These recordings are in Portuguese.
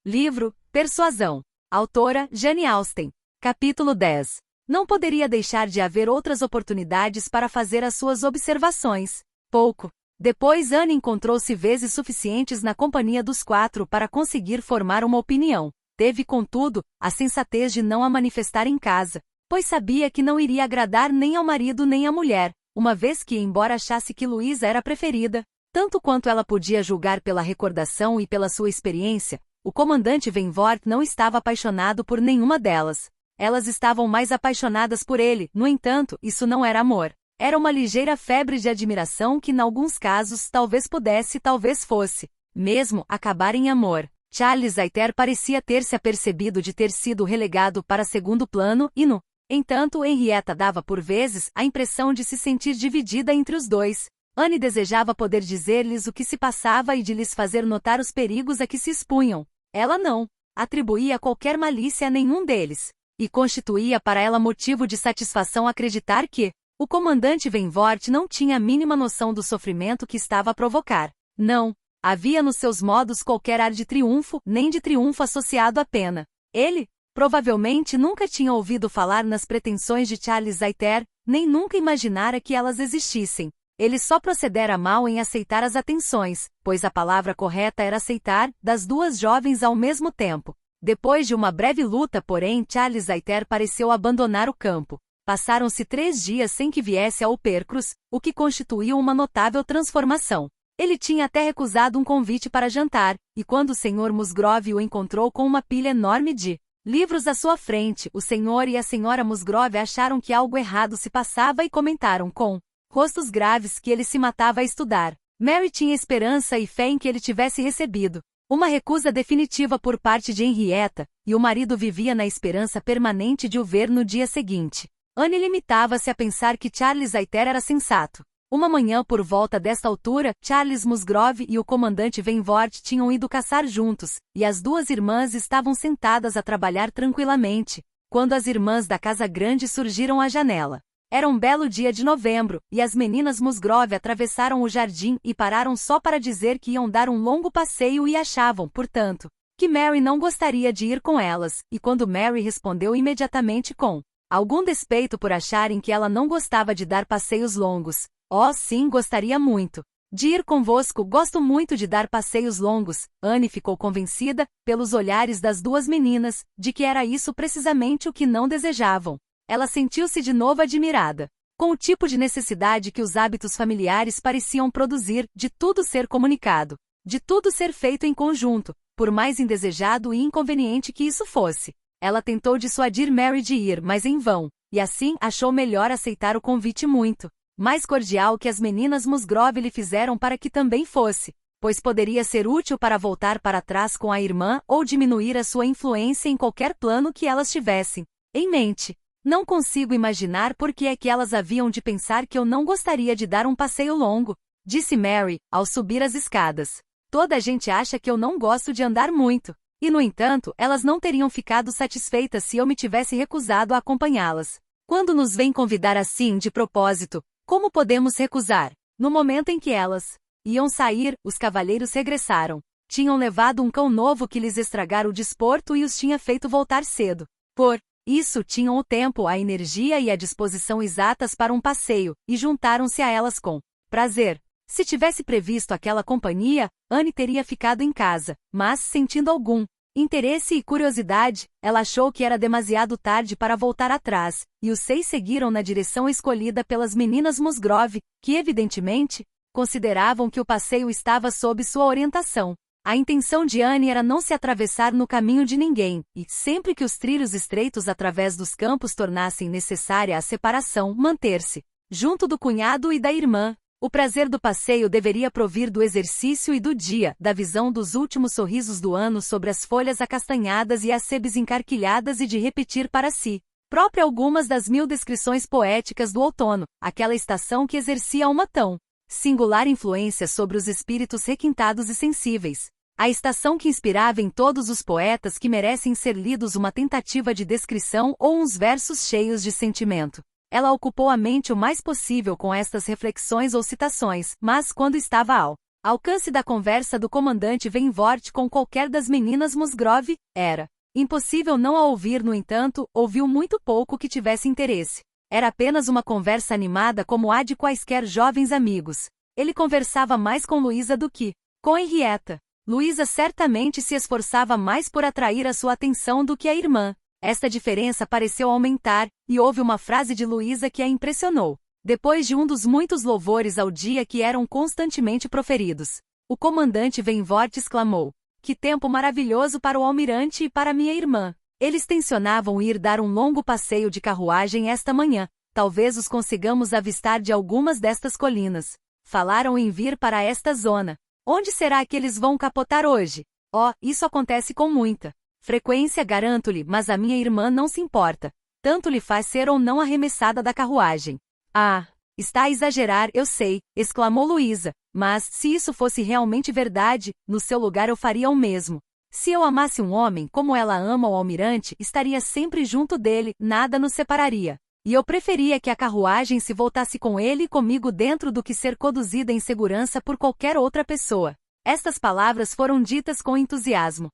Livro, Persuasão. Autora, Jane Austen. Capítulo 10. Não poderia deixar de haver outras oportunidades para fazer as suas observações. Pouco depois, Anne encontrou-se vezes suficientes na companhia dos quatro para conseguir formar uma opinião. Teve, contudo, a sensatez de não a manifestar em casa, pois sabia que não iria agradar nem ao marido nem à mulher, uma vez que, embora achasse que Luísa era preferida, tanto quanto ela podia julgar pela recordação e pela sua experiência, o comandante Venvort não estava apaixonado por nenhuma delas. Elas estavam mais apaixonadas por ele, no entanto, isso não era amor. Era uma ligeira febre de admiração que, em alguns casos, talvez pudesse, talvez fosse, mesmo, acabar em amor. Charles Hayter parecia ter se apercebido de ter sido relegado para segundo plano e, no entanto, Henrietta dava por vezes a impressão de se sentir dividida entre os dois. Anne desejava poder dizer-lhes o que se passava e de lhes fazer notar os perigos a que se expunham. Ela não atribuía qualquer malícia a nenhum deles, e constituía para ela motivo de satisfação acreditar que o comandante Venvort não tinha a mínima noção do sofrimento que estava a provocar. Não havia nos seus modos qualquer ar de triunfo, nem de triunfo associado à pena. Ele, provavelmente, nunca tinha ouvido falar nas pretensões de Charles Hayter, nem nunca imaginara que elas existissem. Ele só procedera mal em aceitar as atenções, pois a palavra correta era aceitar, das duas jovens ao mesmo tempo. Depois de uma breve luta, porém, Charles Hayter pareceu abandonar o campo. Passaram-se 3 dias sem que viesse a Uppercross, o que constituiu uma notável transformação. Ele tinha até recusado um convite para jantar, e quando o Sr. Musgrove o encontrou com uma pilha enorme de livros à sua frente, o Sr. e a Sra. Musgrove acharam que algo errado se passava e comentaram com rostos graves que ele se matava a estudar. Mary tinha esperança e fé em que ele tivesse recebido uma recusa definitiva por parte de Henrietta, e o marido vivia na esperança permanente de o ver no dia seguinte. Anne limitava-se a pensar que Charles Hayter era sensato. Uma manhã por volta desta altura, Charles Musgrove e o comandante Venvort tinham ido caçar juntos, e as duas irmãs estavam sentadas a trabalhar tranquilamente, quando as irmãs da Casa Grande surgiram à janela. Era um belo dia de novembro, e as meninas Musgrove atravessaram o jardim e pararam só para dizer que iam dar um longo passeio e achavam, portanto, que Mary não gostaria de ir com elas, e quando Mary respondeu imediatamente com algum despeito por acharem que ela não gostava de dar passeios longos. Oh, sim, gostaria muito de ir convosco, gosto muito de dar passeios longos. Anne ficou convencida, pelos olhares das duas meninas, de que era isso precisamente o que não desejavam. Ela sentiu-se de novo admirada com o tipo de necessidade que os hábitos familiares pareciam produzir, de tudo ser comunicado, de tudo ser feito em conjunto, por mais indesejado e inconveniente que isso fosse. Ela tentou dissuadir Mary de ir, mas em vão, e assim achou melhor aceitar o convite muito mais cordial que as meninas Musgrove lhe fizeram para que também fosse, pois poderia ser útil para voltar para trás com a irmã ou diminuir a sua influência em qualquer plano que elas tivessem em mente. Não consigo imaginar por que é que elas haviam de pensar que eu não gostaria de dar um passeio longo, disse Mary, ao subir as escadas. Toda a gente acha que eu não gosto de andar muito. E, no entanto, elas não teriam ficado satisfeitas se eu me tivesse recusado a acompanhá-las. Quando nos vêm convidar assim de propósito, como podemos recusar? No momento em que elas iam sair, os cavalheiros regressaram. Tinham levado um cão novo que lhes estragara o desporto e os tinha feito voltar cedo. Por isso, tinham o tempo, a energia e a disposição exatas para um passeio, e juntaram-se a elas com prazer. Se tivesse previsto aquela companhia, Anne teria ficado em casa, mas, sentindo algum interesse e curiosidade, ela achou que era demasiado tarde para voltar atrás, e os 6 seguiram na direção escolhida pelas meninas Musgrove, que evidentemente consideravam que o passeio estava sob sua orientação. A intenção de Anne era não se atravessar no caminho de ninguém, e, sempre que os trilhos estreitos através dos campos tornassem necessária a separação, manter-se junto do cunhado e da irmã. O prazer do passeio deveria provir do exercício e do dia, da visão dos últimos sorrisos do ano sobre as folhas acastanhadas e as sebes encarquilhadas e de repetir para si própria algumas das 1000 descrições poéticas do outono, aquela estação que exercia uma tão singular influência sobre os espíritos requintados e sensíveis. A estação que inspirava em todos os poetas que merecem ser lidos uma tentativa de descrição ou uns versos cheios de sentimento. Ela ocupou a mente o mais possível com estas reflexões ou citações, mas quando estava ao Alcance da conversa do comandante Venvort com qualquer das meninas Musgrove era impossível não a ouvir. No entanto, ouviu muito pouco que tivesse interesse. Era apenas uma conversa animada como a de quaisquer jovens amigos. Ele conversava mais com Luísa do que com Henrietta. Luísa certamente se esforçava mais por atrair a sua atenção do que a irmã. Esta diferença pareceu aumentar, e houve uma frase de Luísa que a impressionou. Depois de um dos muitos louvores ao dia que eram constantemente proferidos, o comandante Venvort exclamou: "Que tempo maravilhoso para o almirante e para minha irmã! Eles tencionavam ir dar um longo passeio de carruagem esta manhã. Talvez os consigamos avistar de algumas destas colinas. Falaram em vir para esta zona. Onde será que eles vão capotar hoje? Oh, isso acontece com muita frequência, garanto-lhe, mas a minha irmã não se importa. Tanto lhe faz ser ou não arremessada da carruagem." "Ah, está a exagerar, eu sei", exclamou Luísa, "mas, se isso fosse realmente verdade, no seu lugar eu faria o mesmo. Se eu amasse um homem como ela ama o almirante, estaria sempre junto dele, nada nos separaria. E eu preferia que a carruagem se voltasse com ele e comigo dentro do que ser conduzida em segurança por qualquer outra pessoa." Estas palavras foram ditas com entusiasmo.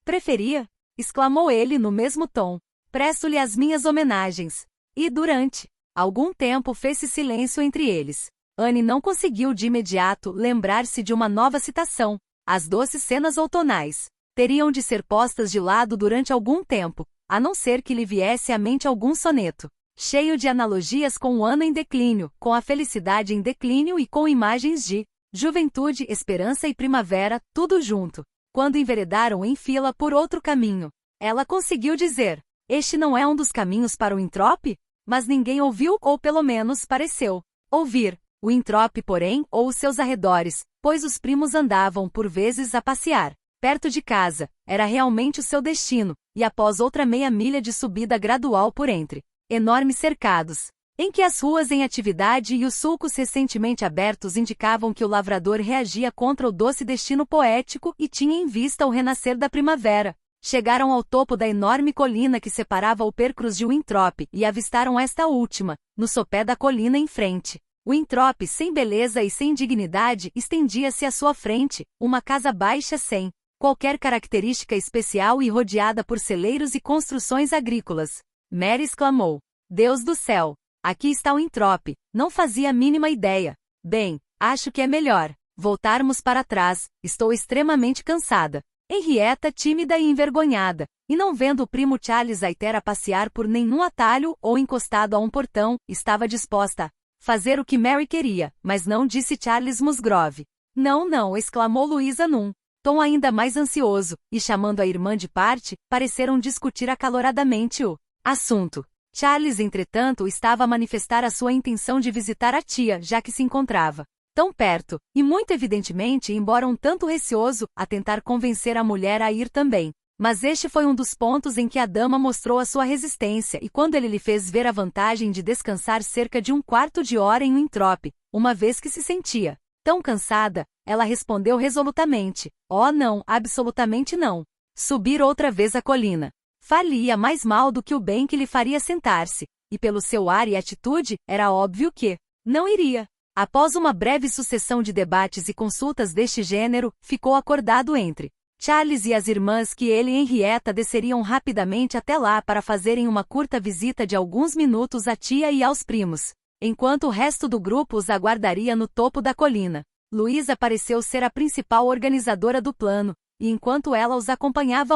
"Preferia?" exclamou ele no mesmo tom. "Presto-lhe as minhas homenagens." E durante algum tempo fez-se silêncio entre eles. Anne não conseguiu de imediato lembrar-se de uma nova citação. As doces cenas outonais teriam de ser postas de lado durante algum tempo, a não ser que lhe viesse à mente algum soneto, cheio de analogias com o ano em declínio, com a felicidade em declínio e com imagens de juventude, esperança e primavera, tudo junto. Quando enveredaram em fila por outro caminho, ela conseguiu dizer: "Este não é um dos caminhos para o Introp?" Mas ninguém ouviu, ou pelo menos pareceu ouvir o Introp, porém, ou os seus arredores, pois os primos andavam por vezes a passear perto de casa. Era realmente o seu destino, e após outra meia milha de subida gradual por entre enormes cercados, em que as ruas em atividade e os sulcos recentemente abertos indicavam que o lavrador reagia contra o doce destino poético e tinha em vista o renascer da primavera, chegaram ao topo da enorme colina que separava o Percruz de Winthrop e avistaram esta última, no sopé da colina em frente. Winthrop, sem beleza e sem dignidade, estendia-se à sua frente, uma casa baixa sem qualquer característica especial e rodeada por celeiros e construções agrícolas. Mary exclamou: "Deus do céu! Aqui está Winthrop." Não fazia a mínima ideia. "Bem, acho que é melhor voltarmos para trás. Estou extremamente cansada." Henrietta, tímida e envergonhada, e não vendo o primo Charles Hayter a passear por nenhum atalho ou encostado a um portão, estava disposta a fazer o que Mary queria, mas não disse Charles Musgrove. "Não, não", exclamou Luísa num tom ainda mais ansioso, e chamando a irmã de parte, pareceram discutir acaloradamente o assunto. Charles, entretanto, estava a manifestar a sua intenção de visitar a tia, já que se encontrava tão perto, e muito evidentemente, embora um tanto receoso, a tentar convencer a mulher a ir também. Mas este foi um dos pontos em que a dama mostrou a sua resistência, e quando ele lhe fez ver a vantagem de descansar cerca de um quarto de hora em Winthrop, uma vez que se sentia tão cansada, ela respondeu resolutamente: "Oh não, absolutamente não. Subir outra vez a colina faria mais mal do que o bem que lhe faria sentar-se", e pelo seu ar e atitude, era óbvio que não iria. Após uma breve sucessão de debates e consultas deste gênero, ficou acordado entre Charles e as irmãs que ele e Henrietta desceriam rapidamente até lá para fazerem uma curta visita de alguns minutos à tia e aos primos, enquanto o resto do grupo os aguardaria no topo da colina. Luísa pareceu ser a principal organizadora do plano, e enquanto ela os acompanhava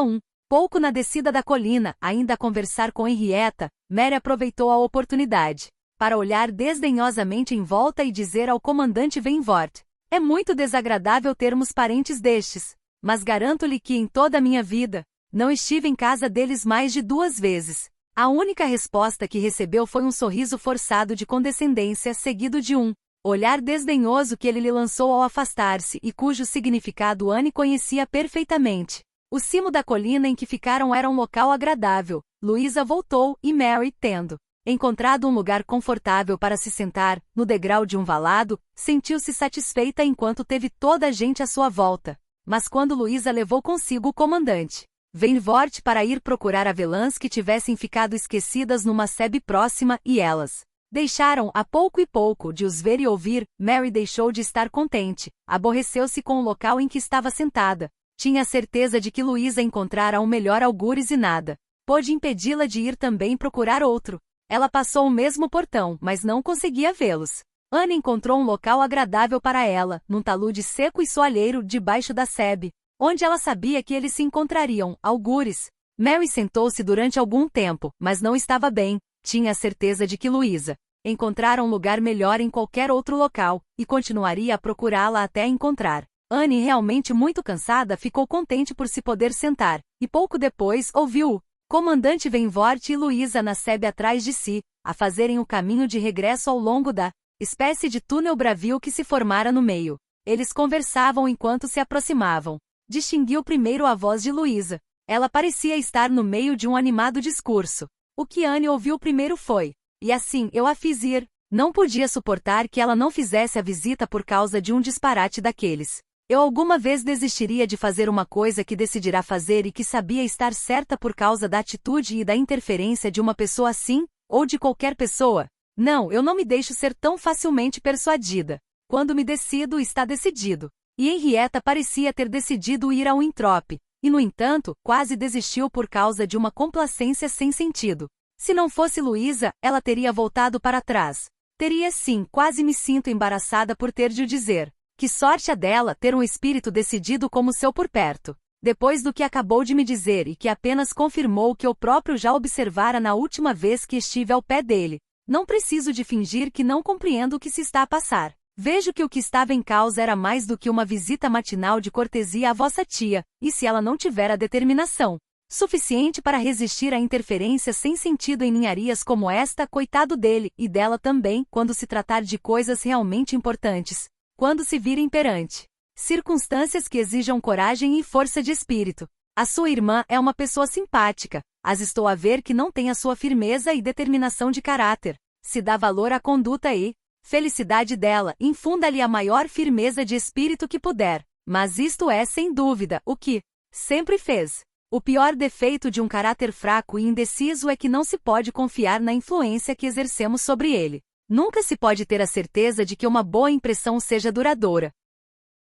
pouco na descida da colina, ainda a conversar com Henrietta, Mary aproveitou a oportunidade para olhar desdenhosamente em volta e dizer ao comandante Venvort: "É muito desagradável termos parentes destes, mas garanto-lhe que em toda a minha vida, não estive em casa deles mais de 2 vezes." A única resposta que recebeu foi um sorriso forçado de condescendência, seguido de um olhar desdenhoso que ele lhe lançou ao afastar-se e cujo significado Anne conhecia perfeitamente. O cimo da colina em que ficaram era um local agradável. Luísa voltou, e Mary, tendo encontrado um lugar confortável para se sentar, no degrau de um valado, sentiu-se satisfeita enquanto teve toda a gente à sua volta. Mas quando Luísa levou consigo o comandante Venvort para ir procurar avelãs que tivessem ficado esquecidas numa sebe próxima, e elas Deixaram, a pouco e pouco, de os ver e ouvir. Mary deixou de estar contente, aborreceu-se com o local em que estava sentada. Tinha certeza de que Luísa encontrara um melhor algures e nada pôde impedi-la de ir também procurar outro. Ela passou o mesmo portão, mas não conseguia vê-los. Anne encontrou um local agradável para ela, num talude seco e soalheiro, debaixo da sebe, onde ela sabia que eles se encontrariam, algures. Mary sentou-se durante algum tempo, mas não estava bem. Tinha a certeza de que Luísa encontrara um lugar melhor em qualquer outro local, e continuaria a procurá-la até encontrar. Anne, realmente muito cansada, ficou contente por se poder sentar, e pouco depois ouviu Comandante Venvort e Luísa na sebe atrás de si, a fazerem o caminho de regresso ao longo da espécie de túnel bravio que se formara no meio. Eles conversavam enquanto se aproximavam. Distinguiu primeiro a voz de Luísa. Ela parecia estar no meio de um animado discurso. O que Anne ouviu primeiro foi: "E assim, eu a fiz ir." Não podia suportar que ela não fizesse a visita por causa de um disparate daqueles. Eu alguma vez desistiria de fazer uma coisa que decidirá fazer e que sabia estar certa por causa da atitude e da interferência de uma pessoa assim, ou de qualquer pessoa? Não, eu não me deixo ser tão facilmente persuadida. Quando me decido, está decidido. E Henrietta parecia ter decidido ir ao Winthrop, e no entanto, quase desistiu por causa de uma complacência sem sentido. Se não fosse Luísa, ela teria voltado para trás. Teria sim, quase me sinto embaraçada por ter de o dizer. Que sorte a dela ter um espírito decidido como o seu por perto. Depois do que acabou de me dizer e que apenas confirmou o que eu próprio já observara na última vez que estive ao pé dele. Não preciso de fingir que não compreendo o que se está a passar. Vejo que o que estava em causa era mais do que uma visita matinal de cortesia à vossa tia, e se ela não tiver a determinação suficiente para resistir a interferências sem sentido em ninharias como esta, coitado dele, e dela também, quando se tratar de coisas realmente importantes. Quando se virem perante circunstâncias que exijam coragem e força de espírito. A sua irmã é uma pessoa simpática, as estou a ver que não tem a sua firmeza e determinação de caráter. Se dá valor à conduta e felicidade dela, infunda-lhe a maior firmeza de espírito que puder. Mas isto é, sem dúvida, o que sempre fez. O pior defeito de um caráter fraco e indeciso é que não se pode confiar na influência que exercemos sobre ele. Nunca se pode ter a certeza de que uma boa impressão seja duradoura.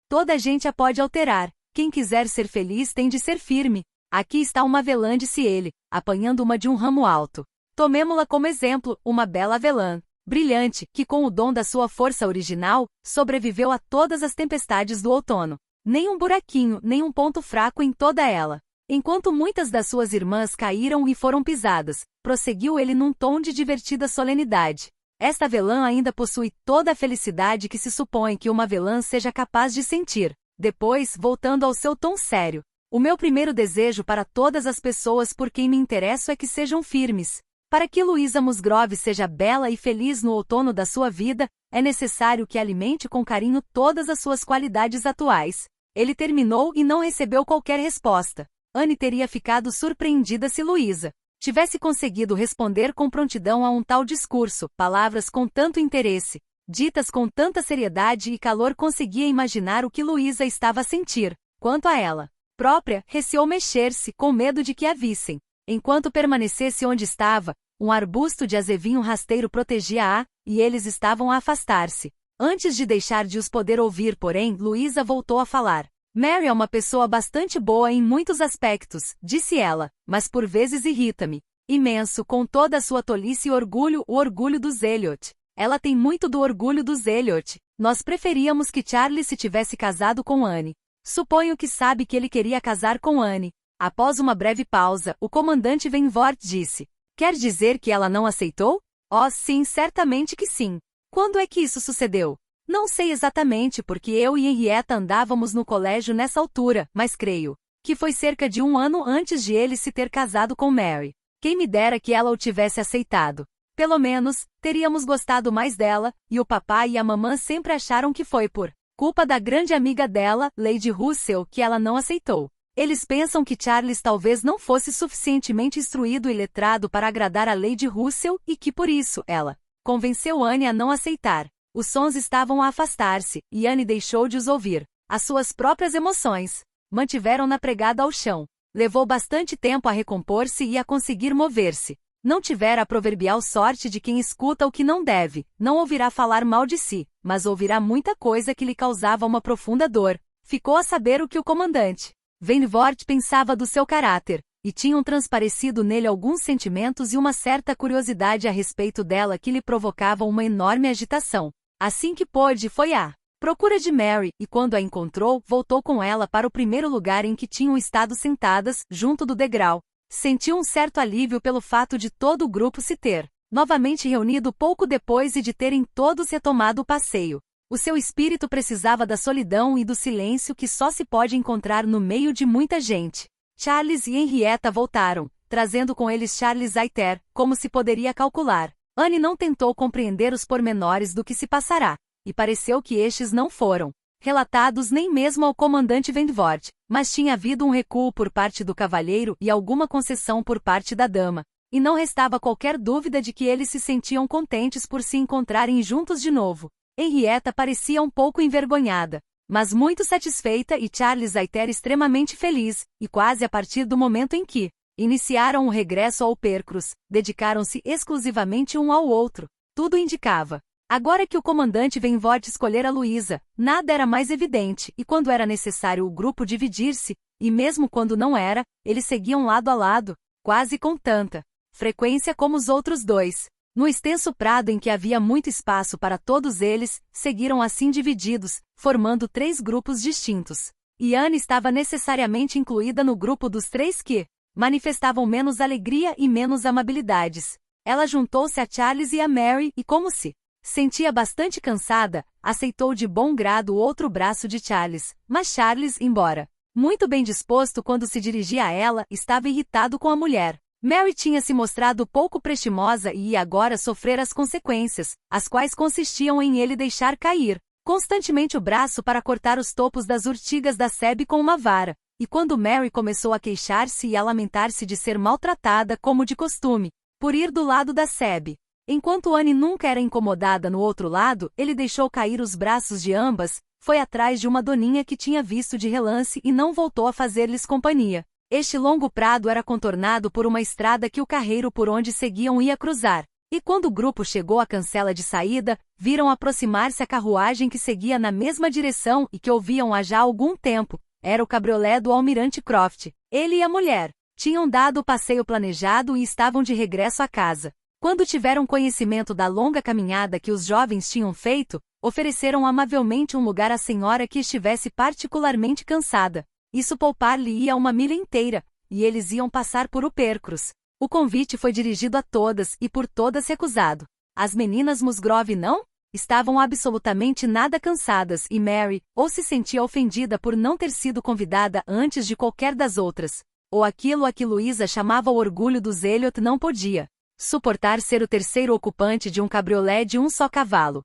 Toda a gente a pode alterar. Quem quiser ser feliz tem de ser firme. Aqui está uma avelã, disse ele, apanhando uma de um ramo alto. Tomemo-la como exemplo, uma bela avelã, brilhante, que com o dom da sua força original, sobreviveu a todas as tempestades do outono. Nem um buraquinho, nem um ponto fraco em toda ela. Enquanto muitas das suas irmãs caíram e foram pisadas, prosseguiu ele num tom de divertida solenidade. Esta avelã ainda possui toda a felicidade que se supõe que uma avelã seja capaz de sentir. Depois, voltando ao seu tom sério, o meu primeiro desejo para todas as pessoas por quem me interesso é que sejam firmes. Para que Luísa Musgrove seja bela e feliz no outono da sua vida, é necessário que alimente com carinho todas as suas qualidades atuais. Ele terminou e não recebeu qualquer resposta. Anne teria ficado surpreendida se Luísa tivesse conseguido responder com prontidão a um tal discurso, palavras com tanto interesse, ditas com tanta seriedade e calor. Conseguia imaginar o que Luísa estava a sentir. Quanto a ela própria, receou mexer-se, com medo de que a vissem. Enquanto permanecesse onde estava, um arbusto de azevinho rasteiro protegia-a, e eles estavam a afastar-se. Antes de deixar de os poder ouvir, porém, Luísa voltou a falar. Mary é uma pessoa bastante boa em muitos aspectos, disse ela, mas por vezes irrita-me. Imenso, com toda a sua tolice e orgulho, o orgulho dos Elliot. Ela tem muito do orgulho dos Elliot. Nós preferíamos que Charlie se tivesse casado com Anne. Suponho que sabe que ele queria casar com Anne. Após uma breve pausa, o comandante Venvort disse. Quer dizer que ela não aceitou? Oh, sim, certamente que sim. Quando é que isso sucedeu? Não sei exatamente porque eu e Henrietta andávamos no colégio nessa altura, mas creio que foi cerca de 1 ano antes de ele se ter casado com Mary. Quem me dera que ela o tivesse aceitado. Pelo menos, teríamos gostado mais dela, e o papai e a mamã sempre acharam que foi por culpa da grande amiga dela, Lady Russell, que ela não aceitou. Eles pensam que Charles talvez não fosse suficientemente instruído e letrado para agradar a Lady Russell e que por isso ela convenceu Anne a não aceitar. Os sons estavam a afastar-se, e Anne deixou de os ouvir. As suas próprias emoções mantiveram-na pregada ao chão. Levou bastante tempo a recompor-se e a conseguir mover-se. Não tivera a proverbial sorte de quem escuta o que não deve, não ouvirá falar mal de si, mas ouvirá muita coisa que lhe causava uma profunda dor. Ficou a saber o que o comandante Venvort pensava do seu caráter, e tinham transparecido nele alguns sentimentos e uma certa curiosidade a respeito dela que lhe provocavam uma enorme agitação. Assim que pôde, foi à procura de Mary, e quando a encontrou, voltou com ela para o primeiro lugar em que tinham estado sentadas, junto do degrau. Sentiu um certo alívio pelo fato de todo o grupo se ter novamente reunido pouco depois e de terem todos retomado o passeio. O seu espírito precisava da solidão e do silêncio que só se pode encontrar no meio de muita gente. Charles e Henrietta voltaram, trazendo com eles Charles Hayter, como se poderia calcular. Anne não tentou compreender os pormenores do que se passará, e pareceu que estes não foram relatados nem mesmo ao comandante Venvort, mas tinha havido um recuo por parte do cavalheiro e alguma concessão por parte da dama, e não restava qualquer dúvida de que eles se sentiam contentes por se encontrarem juntos de novo. Henrietta parecia um pouco envergonhada, mas muito satisfeita, e Charles Hayter extremamente feliz, e quase a partir do momento em que iniciaram o regresso ao Percrus, dedicaram-se exclusivamente um ao outro. Tudo indicava. Agora que o comandante Venvort escolhera Luísa, nada era mais evidente, e quando era necessário o grupo dividir-se, e mesmo quando não era, eles seguiam lado a lado, quase com tanta frequência como os outros dois. No extenso prado em que havia muito espaço para todos eles, seguiram assim divididos, formando 3 grupos distintos. E Anne estava necessariamente incluída no grupo dos 3 que manifestavam menos alegria e menos amabilidades. Ela juntou-se a Charles e a Mary e, como se sentia bastante cansada, aceitou de bom grado o outro braço de Charles, mas Charles, embora muito bem disposto quando se dirigia a ela, estava irritado com a mulher. Mary tinha se mostrado pouco prestimosa e ia agora sofrer as consequências, as quais consistiam em ele deixar cair constantemente o braço para cortar os topos das urtigas da sebe com uma vara, e quando Mary começou a queixar-se e a lamentar-se de ser maltratada como de costume, por ir do lado da sebe, enquanto Anne nunca era incomodada no outro lado, ele deixou cair os braços de ambas, foi atrás de uma doninha que tinha visto de relance e não voltou a fazer-lhes companhia. Este longo prado era contornado por uma estrada que o carreiro por onde seguiam ia cruzar, e quando o grupo chegou à cancela de saída, viram aproximar-se a carruagem que seguia na mesma direção e que ouviam há já algum tempo. Era o cabriolé do almirante Croft. Ele e a mulher tinham dado o passeio planejado e estavam de regresso à casa. Quando tiveram conhecimento da longa caminhada que os jovens tinham feito, ofereceram amavelmente um lugar à senhora que estivesse particularmente cansada. Isso poupar-lhe-ia uma milha inteira, e eles iam passar por o Percrus. O convite foi dirigido a todas e por todas recusado. As meninas Musgrove não estavam absolutamente nada cansadas e Mary, ou se sentia ofendida por não ter sido convidada antes de qualquer das outras, ou aquilo a que Luísa chamava o orgulho dos Elliot não podia suportar ser o terceiro ocupante de um cabriolé de um só cavalo.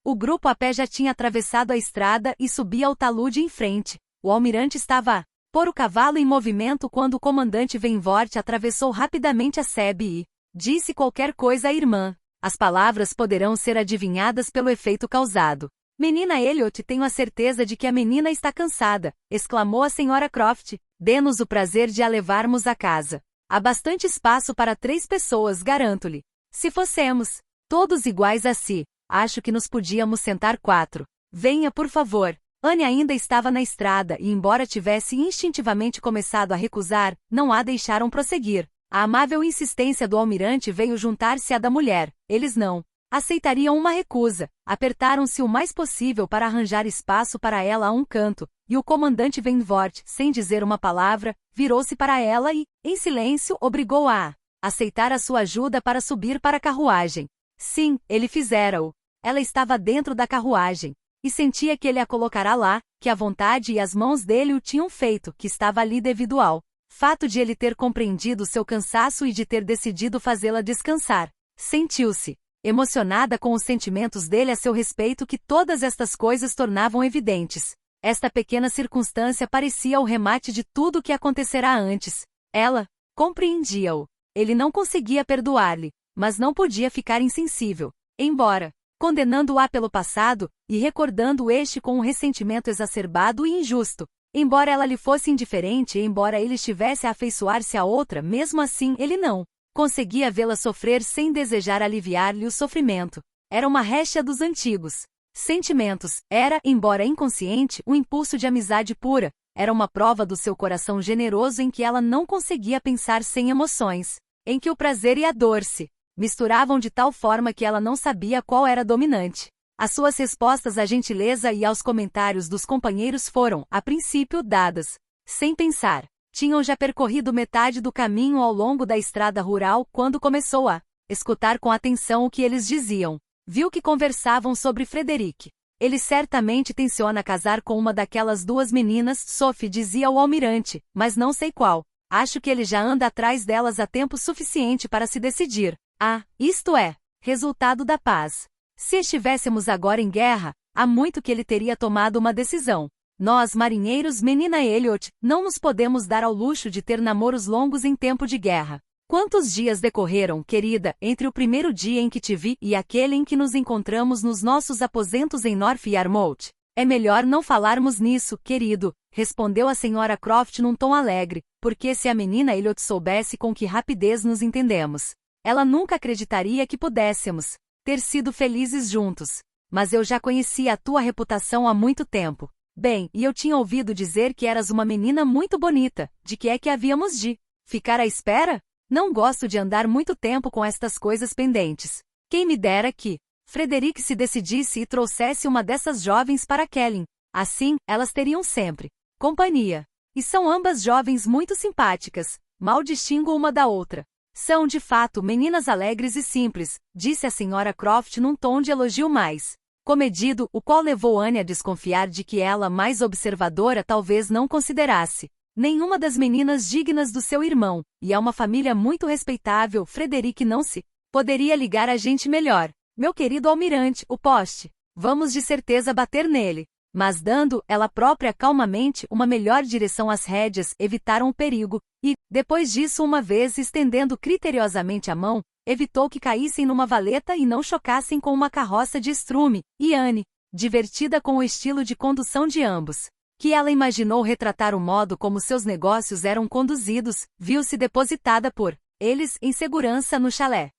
O grupo a pé já tinha atravessado a estrada e subia ao talude em frente. O almirante estava a pôr o cavalo em movimento quando o comandante Venvort atravessou rapidamente a sebe e disse qualquer coisa à irmã. As palavras poderão ser adivinhadas pelo efeito causado. Menina Elliot, tenho a certeza de que a menina está cansada, exclamou a senhora Croft. Dê-nos o prazer de a levarmos a casa. Há bastante espaço para 3 pessoas, garanto-lhe. Se fossemos todos iguais a si, acho que nos podíamos sentar 4. Venha, por favor. Anne ainda estava na estrada e, embora tivesse instintivamente começado a recusar, não a deixaram prosseguir. A amável insistência do almirante veio juntar-se à da mulher. Eles não aceitariam uma recusa. Apertaram-se o mais possível para arranjar espaço para ela a um canto, e o comandante Venvort, sem dizer uma palavra, virou-se para ela e, em silêncio, obrigou-a a aceitar a sua ajuda para subir para a carruagem. Sim, ele fizera-o. Ela estava dentro da carruagem. E sentia que ele a colocará lá, que a vontade e as mãos dele o tinham feito, que estava ali devido ao fato de ele ter compreendido seu cansaço e de ter decidido fazê-la descansar. Sentiu-se emocionada com os sentimentos dele a seu respeito que todas estas coisas tornavam evidentes. Esta pequena circunstância parecia o remate de tudo o que acontecerá antes. Ela compreendia-o. Ele não conseguia perdoar-lhe, mas não podia ficar insensível. Embora condenando-a pelo passado, e recordando este com um ressentimento exacerbado e injusto. Embora ela lhe fosse indiferente e embora ele estivesse a afeiçoar-se a outra, mesmo assim ele não Conseguia vê-la sofrer sem desejar aliviar-lhe o sofrimento. Era uma récia dos antigos sentimentos. Era, embora inconsciente, um impulso de amizade pura. Era uma prova do seu coração generoso em que ela não conseguia pensar sem emoções. Em que o prazer e a dor se misturavam de tal forma que ela não sabia qual era dominante. As suas respostas à gentileza e aos comentários dos companheiros foram, a princípio, dadas sem pensar. Tinham já percorrido metade do caminho ao longo da estrada rural quando começou a escutar com atenção o que eles diziam. Viu que conversavam sobre Frederic. Ele certamente tenciona casar com uma daquelas duas meninas, Sophie dizia o almirante, mas não sei qual. Acho que ele já anda atrás delas há tempo suficiente para se decidir. Ah, isto é, resultado da paz. Se estivéssemos agora em guerra, há muito que ele teria tomado uma decisão. Nós, marinheiros, menina Elliot, não nos podemos dar ao luxo de ter namoros longos em tempo de guerra. Quantos dias decorreram, querida, entre o primeiro dia em que te vi e aquele em que nos encontramos nos nossos aposentos em North Yarmouth? É melhor não falarmos nisso, querido, respondeu a senhora Croft num tom alegre, porque se a menina Elliot soubesse com que rapidez nos entendemos, ela nunca acreditaria que pudéssemos ter sido felizes juntos. Mas eu já conhecia a tua reputação há muito tempo. Bem, e eu tinha ouvido dizer que eras uma menina muito bonita. De que é que havíamos de ficar à espera? Não gosto de andar muito tempo com estas coisas pendentes. Quem me dera que Frederic se decidisse e trouxesse uma dessas jovens para Kelling. Assim, elas teriam sempre companhia. E são ambas jovens muito simpáticas. Mal distingo uma da outra. São, de fato, meninas alegres e simples, disse a senhora Croft num tom de elogio mais comedido, o qual levou Anne a desconfiar de que ela, mais observadora, talvez não considerasse nenhuma das meninas dignas do seu irmão, e é uma família muito respeitável. Frederic não se poderia ligar a gente melhor. Meu querido almirante, o poste. Vamos de certeza bater nele. Mas dando, ela própria calmamente, uma melhor direção às rédeas, evitaram o perigo, e, depois disso uma vez estendendo criteriosamente a mão, evitou que caíssem numa valeta e não chocassem com uma carroça de estrume, e Anne, divertida com o estilo de condução de ambos, que ela imaginou retratar o modo como seus negócios eram conduzidos, viu-se depositada por eles em segurança no chalé.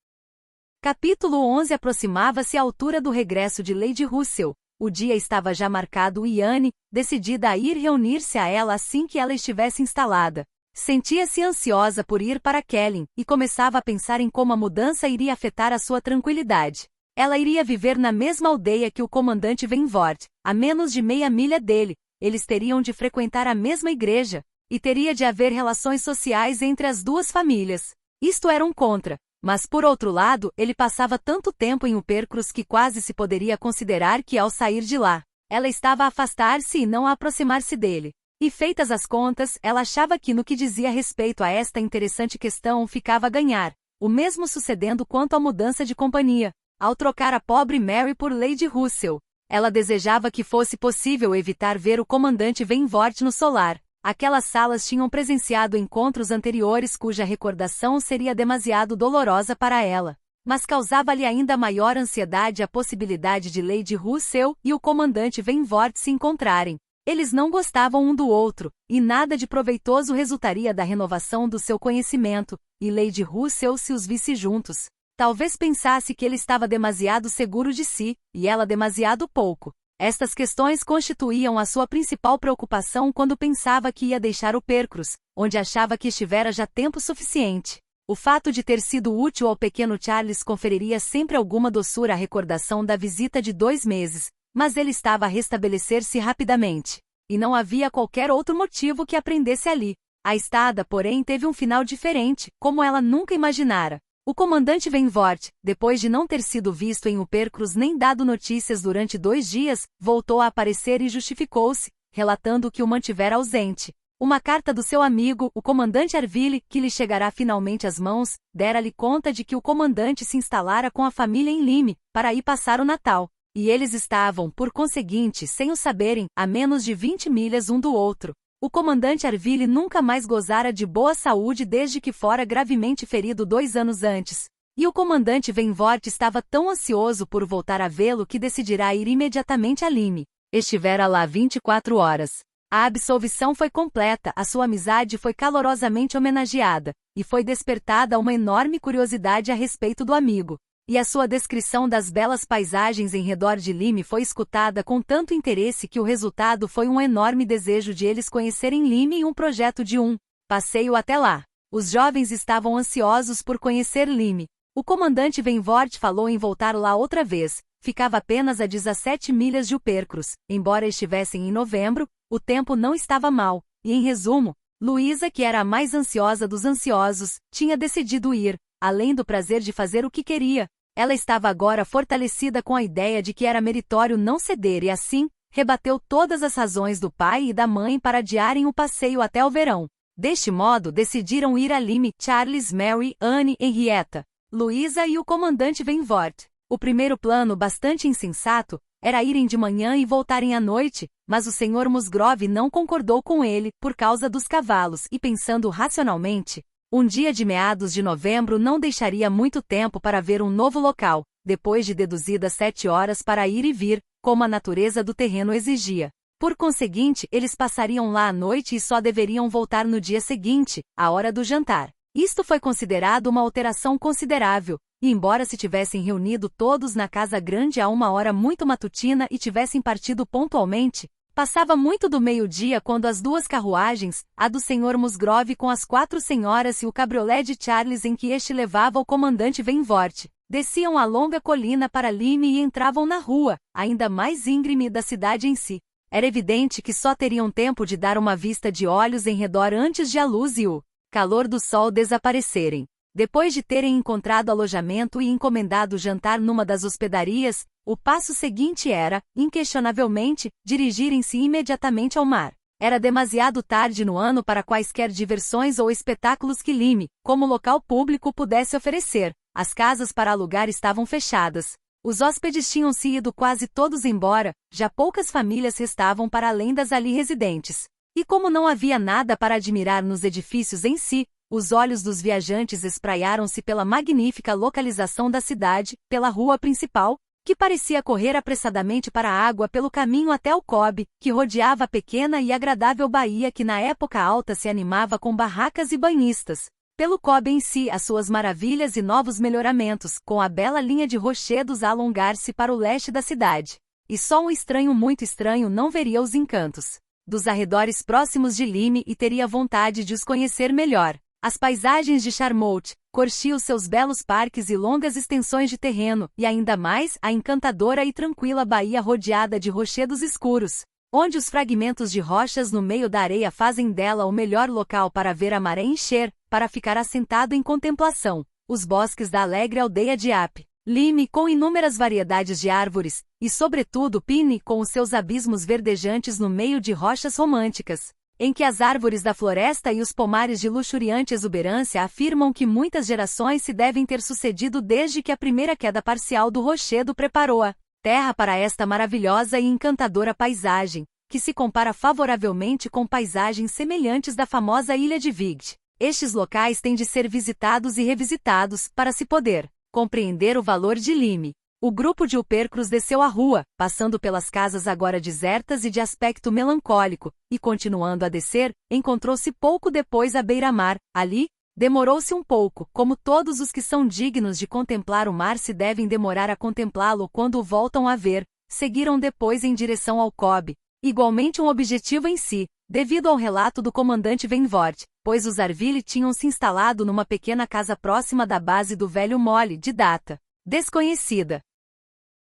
Capítulo 11. Aproximava-se a altura do regresso de Lady Russell. O dia estava já marcado e Anne, decidida a ir reunir-se a ela assim que ela estivesse instalada, sentia-se ansiosa por ir para Kelling, e começava a pensar em como a mudança iria afetar a sua tranquilidade. Ela iria viver na mesma aldeia que o comandante Venvort, a menos de meia milha dele. Eles teriam de frequentar a mesma igreja, e teria de haver relações sociais entre as duas famílias. Isto era um contra. Mas por outro lado, ele passava tanto tempo em Uppercross que quase se poderia considerar que ao sair de lá, ela estava a afastar-se e não a aproximar-se dele. E feitas as contas, ela achava que no que dizia respeito a esta interessante questão ficava a ganhar, o mesmo sucedendo quanto à mudança de companhia, ao trocar a pobre Mary por Lady Russell. Ela desejava que fosse possível evitar ver o comandante Venvort no solar. Aquelas salas tinham presenciado encontros anteriores cuja recordação seria demasiado dolorosa para ela, mas causava-lhe ainda maior ansiedade a possibilidade de Lady Russell e o comandante Venvort se encontrarem. Eles não gostavam um do outro, e nada de proveitoso resultaria da renovação do seu conhecimento, e Lady Russell se os visse juntos. Talvez pensasse que ele estava demasiado seguro de si, e ela demasiado pouco. Estas questões constituíam a sua principal preocupação quando pensava que ia deixar Uppercross, onde achava que estivera já tempo suficiente. O fato de ter sido útil ao pequeno Charles conferiria sempre alguma doçura à recordação da visita de 2 meses, mas ele estava a restabelecer-se rapidamente, e não havia qualquer outro motivo que aprendesse ali. A estada, porém, teve um final diferente, como ela nunca imaginara. O comandante Venvort, depois de não ter sido visto em Uppercross nem dado notícias durante 2 dias, voltou a aparecer e justificou-se, relatando que o mantivera ausente. Uma carta do seu amigo, o comandante Arville, que lhe chegará finalmente às mãos, dera-lhe conta de que o comandante se instalara com a família em Lyme, para aí passar o Natal. E eles estavam, por conseguinte, sem o saberem, a menos de 20 milhas um do outro. O comandante Arville nunca mais gozara de boa saúde desde que fora gravemente ferido 2 anos antes. E o comandante Venvort estava tão ansioso por voltar a vê-lo que decidirá ir imediatamente a Lyme. Estivera lá 24 horas. A absolvição foi completa, a sua amizade foi calorosamente homenageada, e foi despertada uma enorme curiosidade a respeito do amigo. E a sua descrição das belas paisagens em redor de Lime foi escutada com tanto interesse que o resultado foi um enorme desejo de eles conhecerem Lime e um projeto de um passeio até lá. Os jovens estavam ansiosos por conhecer Lime. O comandante Venvort falou em voltar lá outra vez. Ficava apenas a 17 milhas de Upercruz. Embora estivessem em novembro, o tempo não estava mal. E em resumo, Luísa, que era a mais ansiosa dos ansiosos, tinha decidido ir, além do prazer de fazer o que queria. Ela estava agora fortalecida com a ideia de que era meritório não ceder e assim, rebateu todas as razões do pai e da mãe para adiarem o passeio até o verão. Deste modo, decidiram ir a Lime, Charles, Mary, Anne, Henrietta, Luísa e o comandante Venvort. O primeiro plano, bastante insensato, era irem de manhã e voltarem à noite, mas o Sr. Musgrove não concordou com ele, por causa dos cavalos, e pensando racionalmente, um dia de meados de novembro não deixaria muito tempo para ver um novo local, depois de deduzidas 7 horas para ir e vir, como a natureza do terreno exigia. Por conseguinte, eles passariam lá à noite e só deveriam voltar no dia seguinte, à hora do jantar. Isto foi considerado uma alteração considerável, e embora se tivessem reunido todos na casa grande a uma hora muito matutina e tivessem partido pontualmente, passava muito do meio-dia quando as duas carruagens, a do Sr. Musgrove com as 4 senhoras e o cabriolé de Charles em que este levava o comandante Venvort, desciam a longa colina para Lime e entravam na rua, ainda mais íngreme da cidade em si. Era evidente que só teriam tempo de dar uma vista de olhos em redor antes de a luz e o calor do sol desaparecerem. Depois de terem encontrado alojamento e encomendado jantar numa das hospedarias, o passo seguinte era, inquestionavelmente, dirigirem-se imediatamente ao mar. Era demasiado tarde no ano para quaisquer diversões ou espetáculos que Lime, como local público, pudesse oferecer. As casas para alugar estavam fechadas. Os hóspedes tinham se ido quase todos embora, já poucas famílias restavam para além das ali residentes. E como não havia nada para admirar nos edifícios em si, os olhos dos viajantes espraiaram-se pela magnífica localização da cidade, pela rua principal, que parecia correr apressadamente para a água pelo caminho até o Cobb, que rodeava a pequena e agradável baía que na época alta se animava com barracas e banhistas. Pelo Cobb em si, as suas maravilhas e novos melhoramentos, com a bela linha de rochedos a alongar-se para o leste da cidade. E só um estranho muito estranho não veria os encantos dos arredores próximos de Lime e teria vontade de os conhecer melhor. As paisagens de Charmouth, Corchi os seus belos parques e longas extensões de terreno, e ainda mais, a encantadora e tranquila baía rodeada de rochedos escuros, onde os fragmentos de rochas no meio da areia fazem dela o melhor local para ver a maré encher, para ficar assentado em contemplação, os bosques da alegre aldeia de Ap, Lime com inúmeras variedades de árvores, e sobretudo Pine com os seus abismos verdejantes no meio de rochas românticas, em que as árvores da floresta e os pomares de luxuriante exuberância afirmam que muitas gerações se devem ter sucedido desde que a primeira queda parcial do rochedo preparou a terra para esta maravilhosa e encantadora paisagem, que se compara favoravelmente com paisagens semelhantes da famosa ilha de Vigd. Estes locais têm de ser visitados e revisitados, para se poder compreender o valor de Lime. O grupo de Upercruz desceu a rua, passando pelas casas agora desertas e de aspecto melancólico, e continuando a descer, encontrou-se pouco depois à beira-mar. Ali, demorou-se um pouco, como todos os que são dignos de contemplar o mar se devem demorar a contemplá-lo quando o voltam a ver. Seguiram depois em direção ao Cobb, igualmente um objetivo em si, devido ao relato do comandante Venvort, pois os Arville tinham se instalado numa pequena casa próxima da base do Velho Mole, de data desconhecida.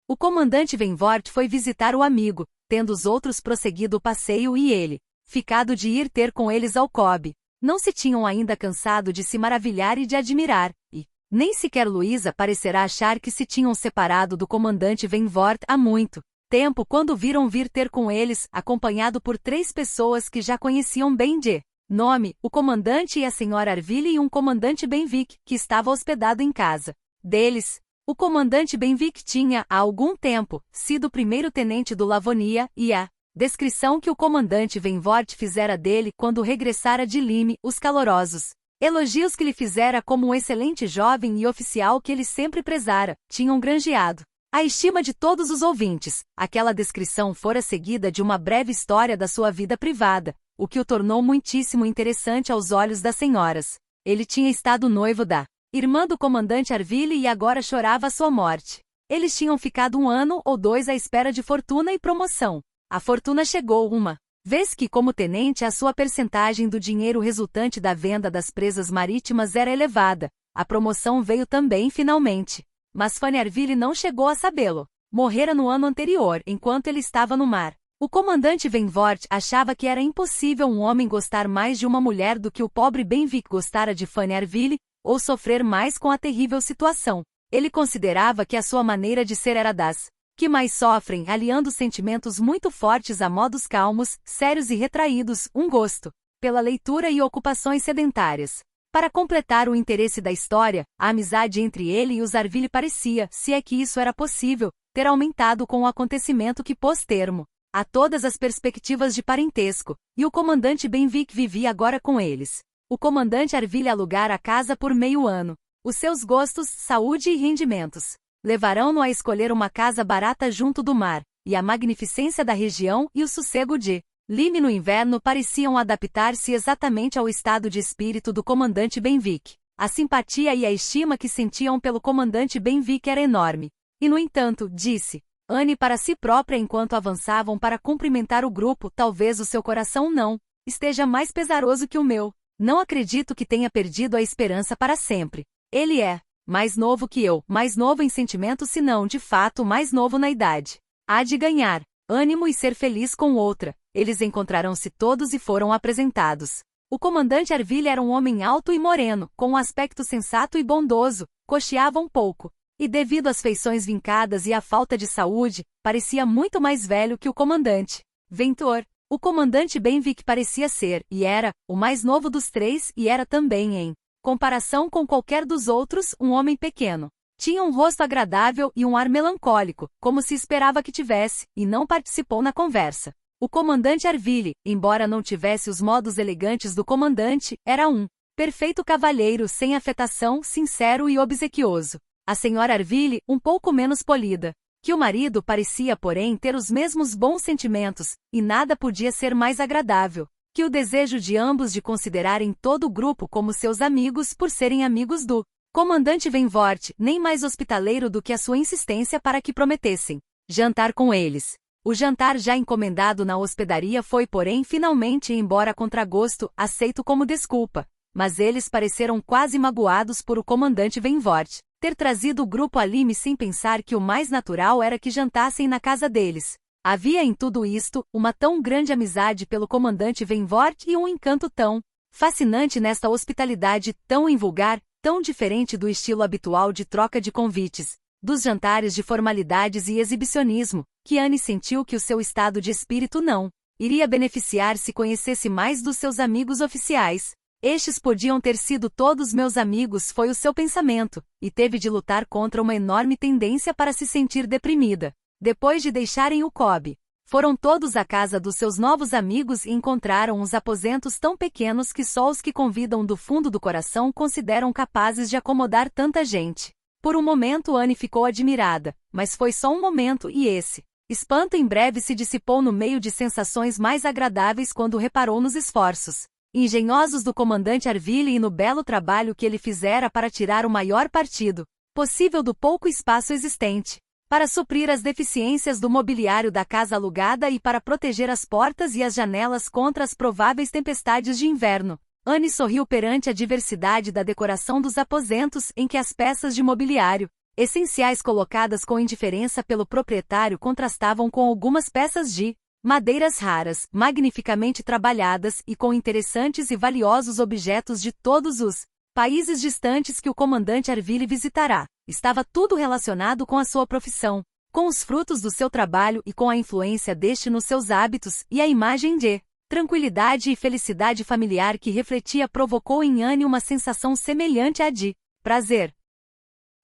O comandante Venvort foi visitar o amigo, tendo os outros prosseguido o passeio e ele, ficado de ir ter com eles ao Cobb. Não se tinham ainda cansado de se maravilhar e de admirar, e nem sequer Luísa parecerá achar que se tinham separado do comandante Venvort há muito tempo quando viram vir ter com eles, acompanhado por 3 pessoas que já conheciam bem de nome, o comandante e a senhora Arville e um comandante Benwick, que estava hospedado em casa deles. O comandante Benwick tinha, há algum tempo, sido primeiro-tenente do Lavonia, e a descrição que o comandante Venvort fizera dele quando regressara de Lime, os calorosos elogios que lhe fizera como um excelente jovem e oficial que ele sempre prezara, tinham granjeado a estima de todos os ouvintes. Aquela descrição fora seguida de uma breve história da sua vida privada, o que o tornou muitíssimo interessante aos olhos das senhoras. Ele tinha estado noivo da irmã do comandante Arville e agora chorava a sua morte. Eles tinham ficado 1 ano ou 2 à espera de fortuna e promoção. A fortuna chegou uma vez que, como tenente, a sua percentagem do dinheiro resultante da venda das presas marítimas era elevada. A promoção veio também finalmente. Mas Fanny Arville não chegou a sabê-lo. Morrera no ano anterior, enquanto ele estava no mar. O comandante Venvort achava que era impossível um homem gostar mais de uma mulher do que o pobre Benwick gostara de Fanny Arville, ou sofrer mais com a terrível situação. Ele considerava que a sua maneira de ser era das que mais sofrem, aliando sentimentos muito fortes a modos calmos, sérios e retraídos, um gosto pela leitura e ocupações sedentárias. Para completar o interesse da história, a amizade entre ele e os Arville parecia, se é que isso era possível, ter aumentado com o acontecimento que pôs termo a todas as perspectivas de parentesco, e o comandante Benwick vivia agora com eles. O comandante Arville alugara a casa por meio ano. Os seus gostos, saúde e rendimentos levarão-no a escolher uma casa barata junto do mar, e a magnificência da região e o sossego de Lyme no inverno pareciam adaptar-se exatamente ao estado de espírito do comandante Benwick. A simpatia e a estima que sentiam pelo comandante Benwick era enorme. E no entanto, disse Anne para si própria enquanto avançavam para cumprimentar o grupo, talvez o seu coração não esteja mais pesaroso que o meu. Não acredito que tenha perdido a esperança para sempre. Ele é mais novo que eu, mais novo em sentimento se não, de fato, mais novo na idade. Há de ganhar ânimo e ser feliz com outra. Eles encontraram-se todos e foram apresentados. O comandante Arville era um homem alto e moreno, com um aspecto sensato e bondoso, cocheava um pouco. E devido às feições vincadas e à falta de saúde, parecia muito mais velho que o comandante Ventor. O comandante Benwick parecia ser, e era, o mais novo dos três e era também em comparação com qualquer dos outros, um homem pequeno. Tinha um rosto agradável e um ar melancólico, como se esperava que tivesse, e não participou na conversa. O comandante Arville, embora não tivesse os modos elegantes do comandante, era um perfeito cavalheiro sem afetação, sincero e obsequioso. A senhora Arville, um pouco menos polida que o marido, parecia, porém, ter os mesmos bons sentimentos, e nada podia ser mais agradável que o desejo de ambos de considerarem todo o grupo como seus amigos por serem amigos do comandante Venvort, nem mais hospitaleiro do que a sua insistência para que prometessem jantar com eles. O jantar já encomendado na hospedaria foi, porém, finalmente, embora a contragosto, aceito como desculpa, mas eles pareceram quase magoados por o comandante Venvort ter trazido o grupo a Lyme sem pensar que o mais natural era que jantassem na casa deles. Havia em tudo isto uma tão grande amizade pelo comandante Venvort e um encanto tão fascinante nesta hospitalidade tão invulgar, tão diferente do estilo habitual de troca de convites, dos jantares de formalidades e exibicionismo, que Anne sentiu que o seu estado de espírito não iria beneficiar se conhecesse mais dos seus amigos oficiais. Estes podiam ter sido todos meus amigos, foi o seu pensamento, e teve de lutar contra uma enorme tendência para se sentir deprimida. Depois de deixarem o Cobb, foram todos à casa dos seus novos amigos e encontraram os aposentos tão pequenos que só os que convidam do fundo do coração consideram capazes de acomodar tanta gente. Por um momento Anne ficou admirada, mas foi só um momento e esse espanto em breve se dissipou no meio de sensações mais agradáveis quando reparou nos esforços engenhosos do comandante Arville e no belo trabalho que ele fizera para tirar o maior partido possível do pouco espaço existente, para suprir as deficiências do mobiliário da casa alugada e para proteger as portas e as janelas contra as prováveis tempestades de inverno. Anne sorriu perante a diversidade da decoração dos aposentos em que as peças de mobiliário, essenciais colocadas com indiferença pelo proprietário, contrastavam com algumas peças de madeiras raras, magnificamente trabalhadas e com interessantes e valiosos objetos de todos os países distantes que o comandante Arville visitará. Estava tudo relacionado com a sua profissão, com os frutos do seu trabalho e com a influência deste nos seus hábitos, e a imagem de tranquilidade e felicidade familiar que refletia provocou em Anne uma sensação semelhante à de prazer.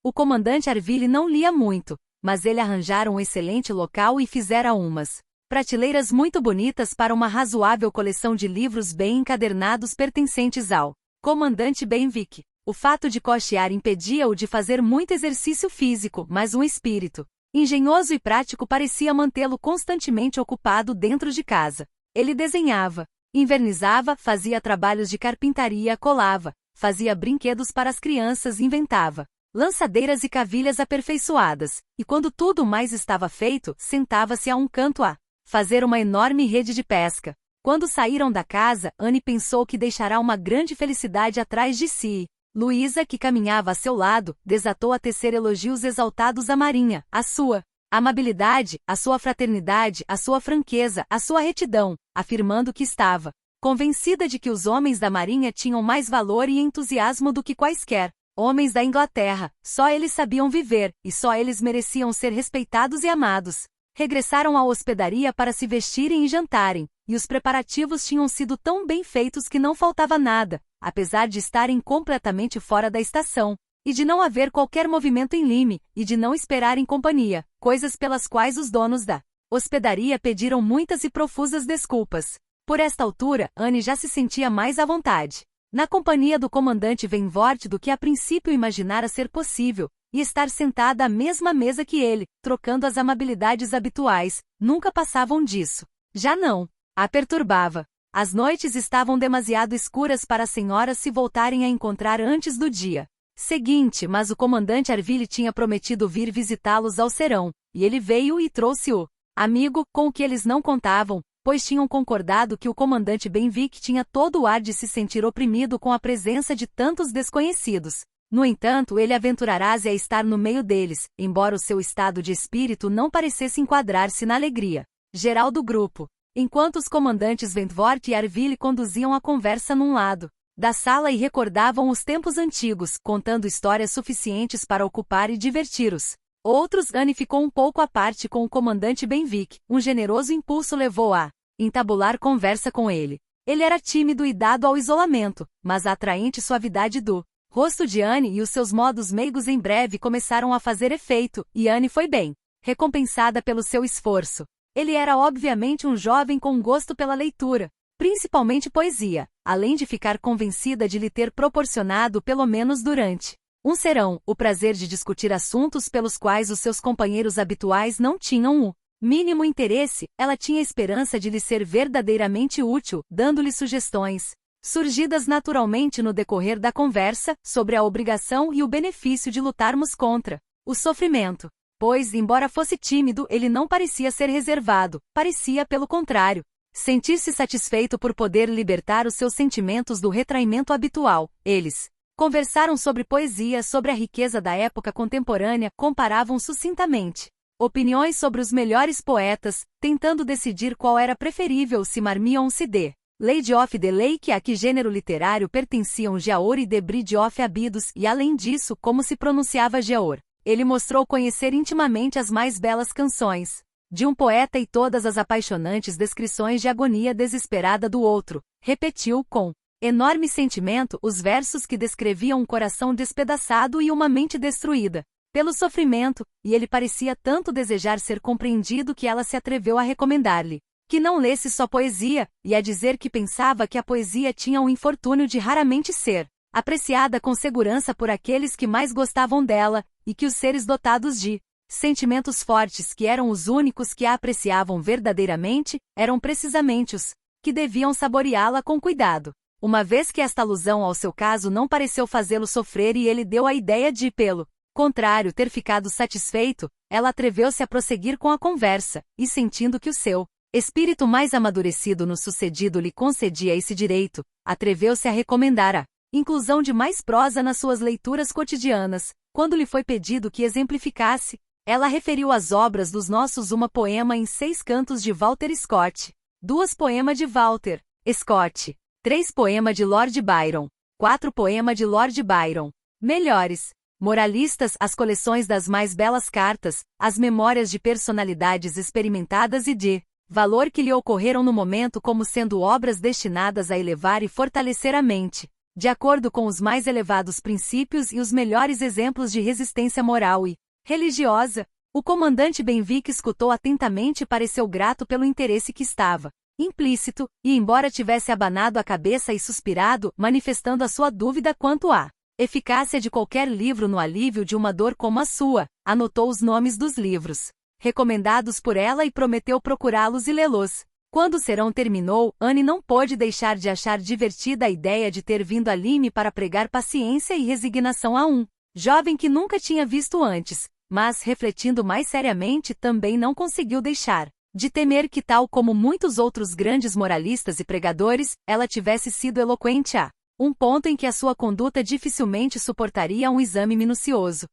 O comandante Arville não lia muito, mas ele arranjara um excelente local e fizera umas prateleiras muito bonitas para uma razoável coleção de livros bem encadernados pertencentes ao comandante Benwick. O fato de cochear impedia-o de fazer muito exercício físico, mas um espírito engenhoso e prático parecia mantê-lo constantemente ocupado dentro de casa. Ele desenhava, invernizava, fazia trabalhos de carpintaria, colava, fazia brinquedos para as crianças e inventava lançadeiras e cavilhas aperfeiçoadas, e quando tudo mais estava feito, sentava-se a um canto a fazer uma enorme rede de pesca. Quando saíram da casa, Anne pensou que deixará uma grande felicidade atrás de si. Luísa, que caminhava a seu lado, desatou a tecer elogios exaltados à Marinha, a sua amabilidade, a sua fraternidade, a sua franqueza, a sua retidão, afirmando que estava convencida de que os homens da Marinha tinham mais valor e entusiasmo do que quaisquer homens da Inglaterra, só eles sabiam viver, e só eles mereciam ser respeitados e amados. Regressaram à hospedaria para se vestirem e jantarem, e os preparativos tinham sido tão bem feitos que não faltava nada, apesar de estarem completamente fora da estação, e de não haver qualquer movimento em Lyme, e de não esperarem companhia, coisas pelas quais os donos da hospedaria pediram muitas e profusas desculpas. Por esta altura, Anne já se sentia mais à vontade na companhia do comandante Venvort do que a princípio imaginara ser possível, e estar sentada à mesma mesa que ele, trocando as amabilidades habituais, nunca passavam disso. Já não a perturbava. As noites estavam demasiado escuras para as senhoras se voltarem a encontrar antes do dia seguinte, mas o comandante Arville tinha prometido vir visitá-los ao serão, e ele veio e trouxe o amigo, com o que eles não contavam, pois tinham concordado que o comandante Benwick tinha todo o ar de se sentir oprimido com a presença de tantos desconhecidos. No entanto, ele aventurará-se a estar no meio deles, embora o seu estado de espírito não parecesse enquadrar-se na alegria geral do grupo. Enquanto os comandantes Ventvort e Arville conduziam a conversa num lado da sala e recordavam os tempos antigos, contando histórias suficientes para ocupar e divertir-os outros, Anne ficou um pouco à parte com o comandante Benwick. Um generoso impulso levou-a entabular conversa com ele. Ele era tímido e dado ao isolamento, mas a atraente suavidade do rosto de Anne e os seus modos meigos em breve começaram a fazer efeito, e Anne foi bem recompensada pelo seu esforço. Ele era obviamente um jovem com gosto pela leitura, principalmente poesia, além de ficar convencida de lhe ter proporcionado pelo menos durante um serão, o prazer de discutir assuntos pelos quais os seus companheiros habituais não tinham o mínimo interesse. Ela tinha esperança de lhe ser verdadeiramente útil, dando-lhe sugestões, surgidas naturalmente no decorrer da conversa, sobre a obrigação e o benefício de lutarmos contra o sofrimento. Pois, embora fosse tímido, ele não parecia ser reservado, parecia, pelo contrário, sentir-se satisfeito por poder libertar os seus sentimentos do retraimento habitual. Eles conversaram sobre poesia, sobre a riqueza da época contemporânea, comparavam sucintamente opiniões sobre os melhores poetas, tentando decidir qual era preferível, se Marmion se de Lady of the Lake, a que gênero literário pertenciam Geor e Debrid of Abydos, e além disso, como se pronunciava Geor. Ele mostrou conhecer intimamente as mais belas canções de um poeta e todas as apaixonantes descrições de agonia desesperada do outro. Repetiu com enorme sentimento os versos que descreviam um coração despedaçado e uma mente destruída pelo sofrimento, e ele parecia tanto desejar ser compreendido que ela se atreveu a recomendar-lhe que não lesse só poesia, e a dizer que pensava que a poesia tinha o infortúnio de raramente ser apreciada com segurança por aqueles que mais gostavam dela, e que os seres dotados de sentimentos fortes, que eram os únicos que a apreciavam verdadeiramente, eram precisamente os que deviam saboreá-la com cuidado. Uma vez que esta alusão ao seu caso não pareceu fazê-lo sofrer e ele deu a ideia de, pelo contrário, ter ficado satisfeito, ela atreveu-se a prosseguir com a conversa, e sentindo que o seu espírito mais amadurecido no sucedido lhe concedia esse direito, atreveu-se a recomendar a inclusão de mais prosa nas suas leituras cotidianas. Quando lhe foi pedido que exemplificasse, ela referiu às obras dos nossos uma poema em 6 cantos de Walter Scott, 2 poema de Walter Scott, 3 poema de Lord Byron, 4 poema de Lord Byron, melhores moralistas, as coleções das mais belas cartas, as memórias de personalidades experimentadas e de valor que lhe ocorreram no momento como sendo obras destinadas a elevar e fortalecer a mente, de acordo com os mais elevados princípios e os melhores exemplos de resistência moral e religiosa. O comandante Benwick escutou atentamente e pareceu grato pelo interesse que estava implícito, e embora tivesse abanado a cabeça e suspirado, manifestando a sua dúvida quanto à eficácia de qualquer livro no alívio de uma dor como a sua, anotou os nomes dos livros recomendados por ela e prometeu procurá-los e lê-los Quando o serão terminou, Anne não pôde deixar de achar divertida a ideia de ter vindo a Lime para pregar paciência e resignação a um jovem que nunca tinha visto antes, mas, refletindo mais seriamente, também não conseguiu deixar de temer que, tal como muitos outros grandes moralistas e pregadores, ela tivesse sido eloquente a um ponto em que a sua conduta dificilmente suportaria um exame minucioso.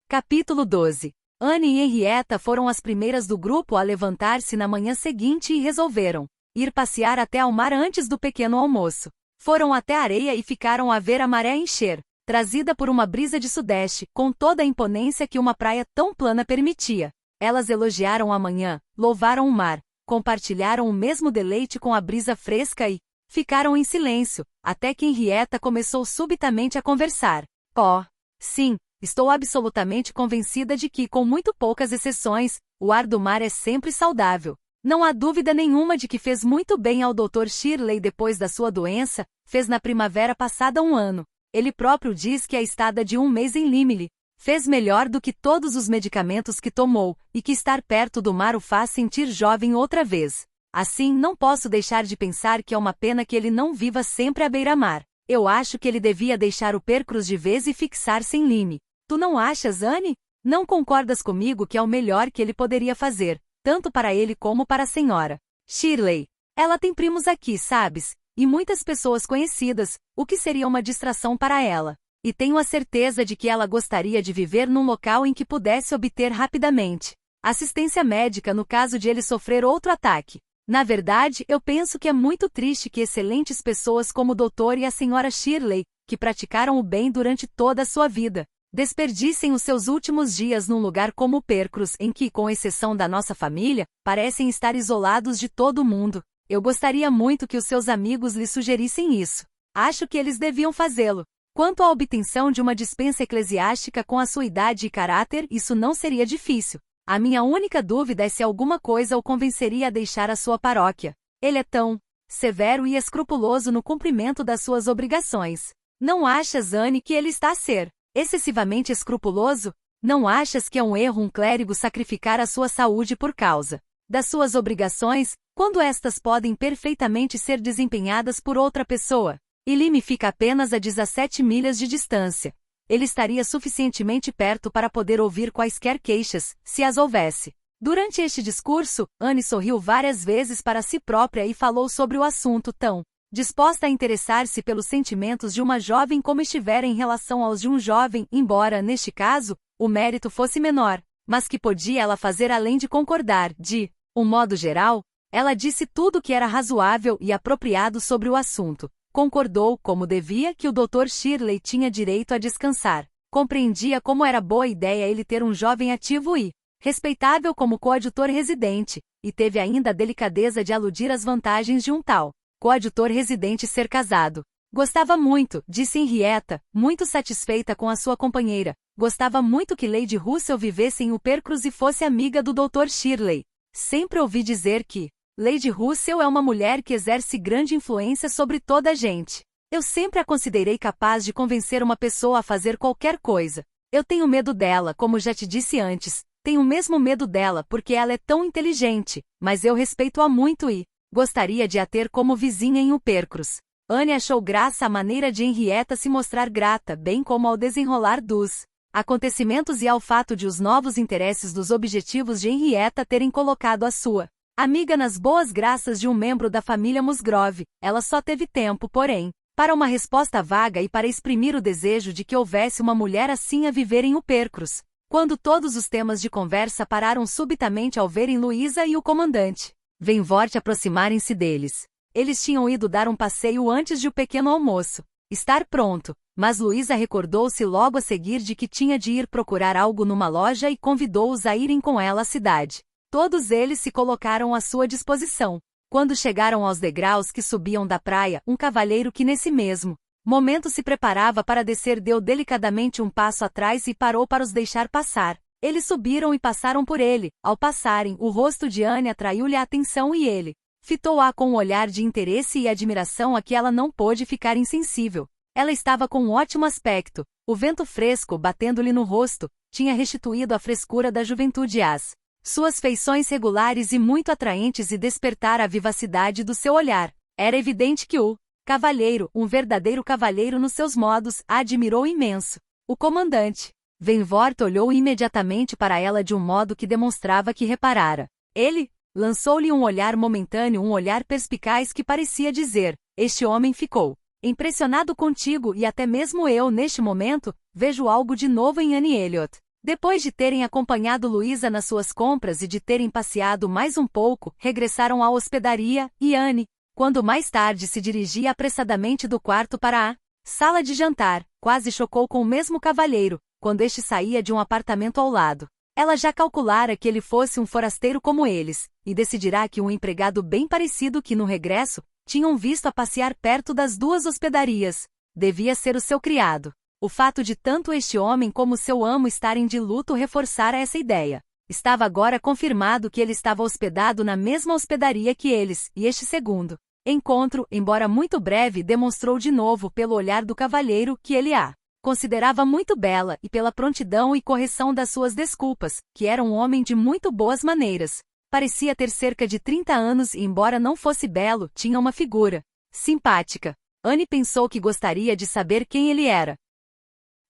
Capítulo 12. Anne e Henrietta foram as primeiras do grupo a levantar-se na manhã seguinte e resolveram ir passear até ao mar antes do pequeno almoço. Foram até a areia e ficaram a ver a maré encher, trazida por uma brisa de sudeste, com toda a imponência que uma praia tão plana permitia. Elas elogiaram a manhã, louvaram o mar, compartilharam o mesmo deleite com a brisa fresca e ficaram em silêncio, até que Henrietta começou subitamente a conversar. Oh, sim, estou absolutamente convencida de que, com muito poucas exceções, o ar do mar é sempre saudável. Não há dúvida nenhuma de que fez muito bem ao Dr. Shirley depois da sua doença, fez na primavera passada 1 ano. Ele próprio diz que a estada de 1 mês em Limley fez melhor do que todos os medicamentos que tomou, e que estar perto do mar o faz sentir jovem outra vez. Assim, não posso deixar de pensar que é uma pena que ele não viva sempre à beira-mar. Eu acho que ele devia deixar o Percruz de vez e fixar-se em Lyme. Tu não achas, Anne? Não concordas comigo que é o melhor que ele poderia fazer, tanto para ele como para a senhora Shirley? Ela tem primos aqui, sabes? E muitas pessoas conhecidas, o que seria uma distração para ela. E tenho a certeza de que ela gostaria de viver num local em que pudesse obter rapidamente assistência médica no caso de ele sofrer outro ataque. Na verdade, eu penso que é muito triste que excelentes pessoas como o Dr. e a senhora Shirley, que praticaram o bem durante toda a sua vida, desperdicem os seus últimos dias num lugar como o Percruz, em que, com exceção da nossa família, parecem estar isolados de todo o mundo. Eu gostaria muito que os seus amigos lhe sugerissem isso. Acho que eles deviam fazê-lo. Quanto à obtenção de uma dispensa eclesiástica com a sua idade e caráter, isso não seria difícil. A minha única dúvida é se alguma coisa o convenceria a deixar a sua paróquia. Ele é tão severo e escrupuloso no cumprimento das suas obrigações. Não achas, Anne, que ele está a ser excessivamente escrupuloso? Não achas que é um erro um clérigo sacrificar a sua saúde por causa das suas obrigações, quando estas podem perfeitamente ser desempenhadas por outra pessoa? E Lyme fica apenas a 17 milhas de distância. Ele estaria suficientemente perto para poder ouvir quaisquer queixas, se as houvesse. Durante este discurso, Anne sorriu várias vezes para si própria e falou sobre o assunto tão disposta a interessar-se pelos sentimentos de uma jovem como estivera em relação aos de um jovem, embora, neste caso, o mérito fosse menor. Mas que podia ela fazer além de concordar? De um modo geral, ela disse tudo o que era razoável e apropriado sobre o assunto. Concordou, como devia, que o Dr. Shirley tinha direito a descansar. Compreendia como era boa ideia ele ter um jovem ativo e respeitável como coadjutor residente, e teve ainda a delicadeza de aludir às vantagens de um tal coadjutor residente ser casado. Gostava muito, disse Henrietta, muito satisfeita com a sua companheira. Gostava muito que Lady Russell vivesse em Uppercross e fosse amiga do Dr. Shirley. Sempre ouvi dizer que Lady Russell é uma mulher que exerce grande influência sobre toda a gente. Eu sempre a considerei capaz de convencer uma pessoa a fazer qualquer coisa. Eu tenho medo dela, como já te disse antes. Tenho mesmo medo dela porque ela é tão inteligente, mas eu respeito-a muito e gostaria de a ter como vizinha em Uppercross. Anne achou graça à maneira de Henrietta se mostrar grata, bem como ao desenrolar dos acontecimentos e ao fato de os novos interesses dos objetivos de Henrietta terem colocado a sua amiga nas boas graças de um membro da família Musgrove. Ela só teve tempo, porém, para uma resposta vaga e para exprimir o desejo de que houvesse uma mulher assim a viver em Uppercross, quando todos os temas de conversa pararam subitamente ao verem Louisa e o comandante Venvort aproximarem-se deles. Eles tinham ido dar um passeio antes de o pequeno almoço estar pronto, mas Louisa recordou-se logo a seguir de que tinha de ir procurar algo numa loja e convidou-os a irem com ela à cidade. Todos eles se colocaram à sua disposição. Quando chegaram aos degraus que subiam da praia, um cavalheiro que nesse mesmo momento se preparava para descer deu delicadamente um passo atrás e parou para os deixar passar. Eles subiram e passaram por ele. Ao passarem, o rosto de Anne atraiu-lhe a atenção e ele fitou-a com um olhar de interesse e admiração a que ela não pôde ficar insensível. Ela estava com um ótimo aspecto. O vento fresco, batendo-lhe no rosto, tinha restituído a frescura da juventude às Suas feições regulares e muito atraentes e despertar a vivacidade do seu olhar. Era evidente que o cavalheiro, um verdadeiro cavalheiro nos seus modos, a admirou imenso. O comandante Venvort olhou imediatamente para ela de um modo que demonstrava que reparara. Ele lançou-lhe um olhar momentâneo, um olhar perspicaz que parecia dizer: este homem ficou impressionado contigo e até mesmo eu, neste momento, vejo algo de novo em Annie Elliot. Depois de terem acompanhado Luísa nas suas compras e de terem passeado mais um pouco, regressaram à hospedaria, e Annie, quando mais tarde se dirigia apressadamente do quarto para a sala de jantar, quase chocou com o mesmo cavalheiro, quando este saía de um apartamento ao lado. Ela já calculara que ele fosse um forasteiro como eles, e decidirá que um empregado bem parecido que no regresso, tinham visto a passear perto das duas hospedarias. Devia ser o seu criado. O fato de tanto este homem como seu amo estarem de luto reforçara essa ideia. Estava agora confirmado que ele estava hospedado na mesma hospedaria que eles, e este segundo encontro, embora muito breve, demonstrou de novo pelo olhar do cavalheiro que ele a considerava muito bela e pela prontidão e correção das suas desculpas, que era um homem de muito boas maneiras. Parecia ter cerca de 30 anos e, embora não fosse belo, tinha uma figura simpática. Annie pensou que gostaria de saber quem ele era.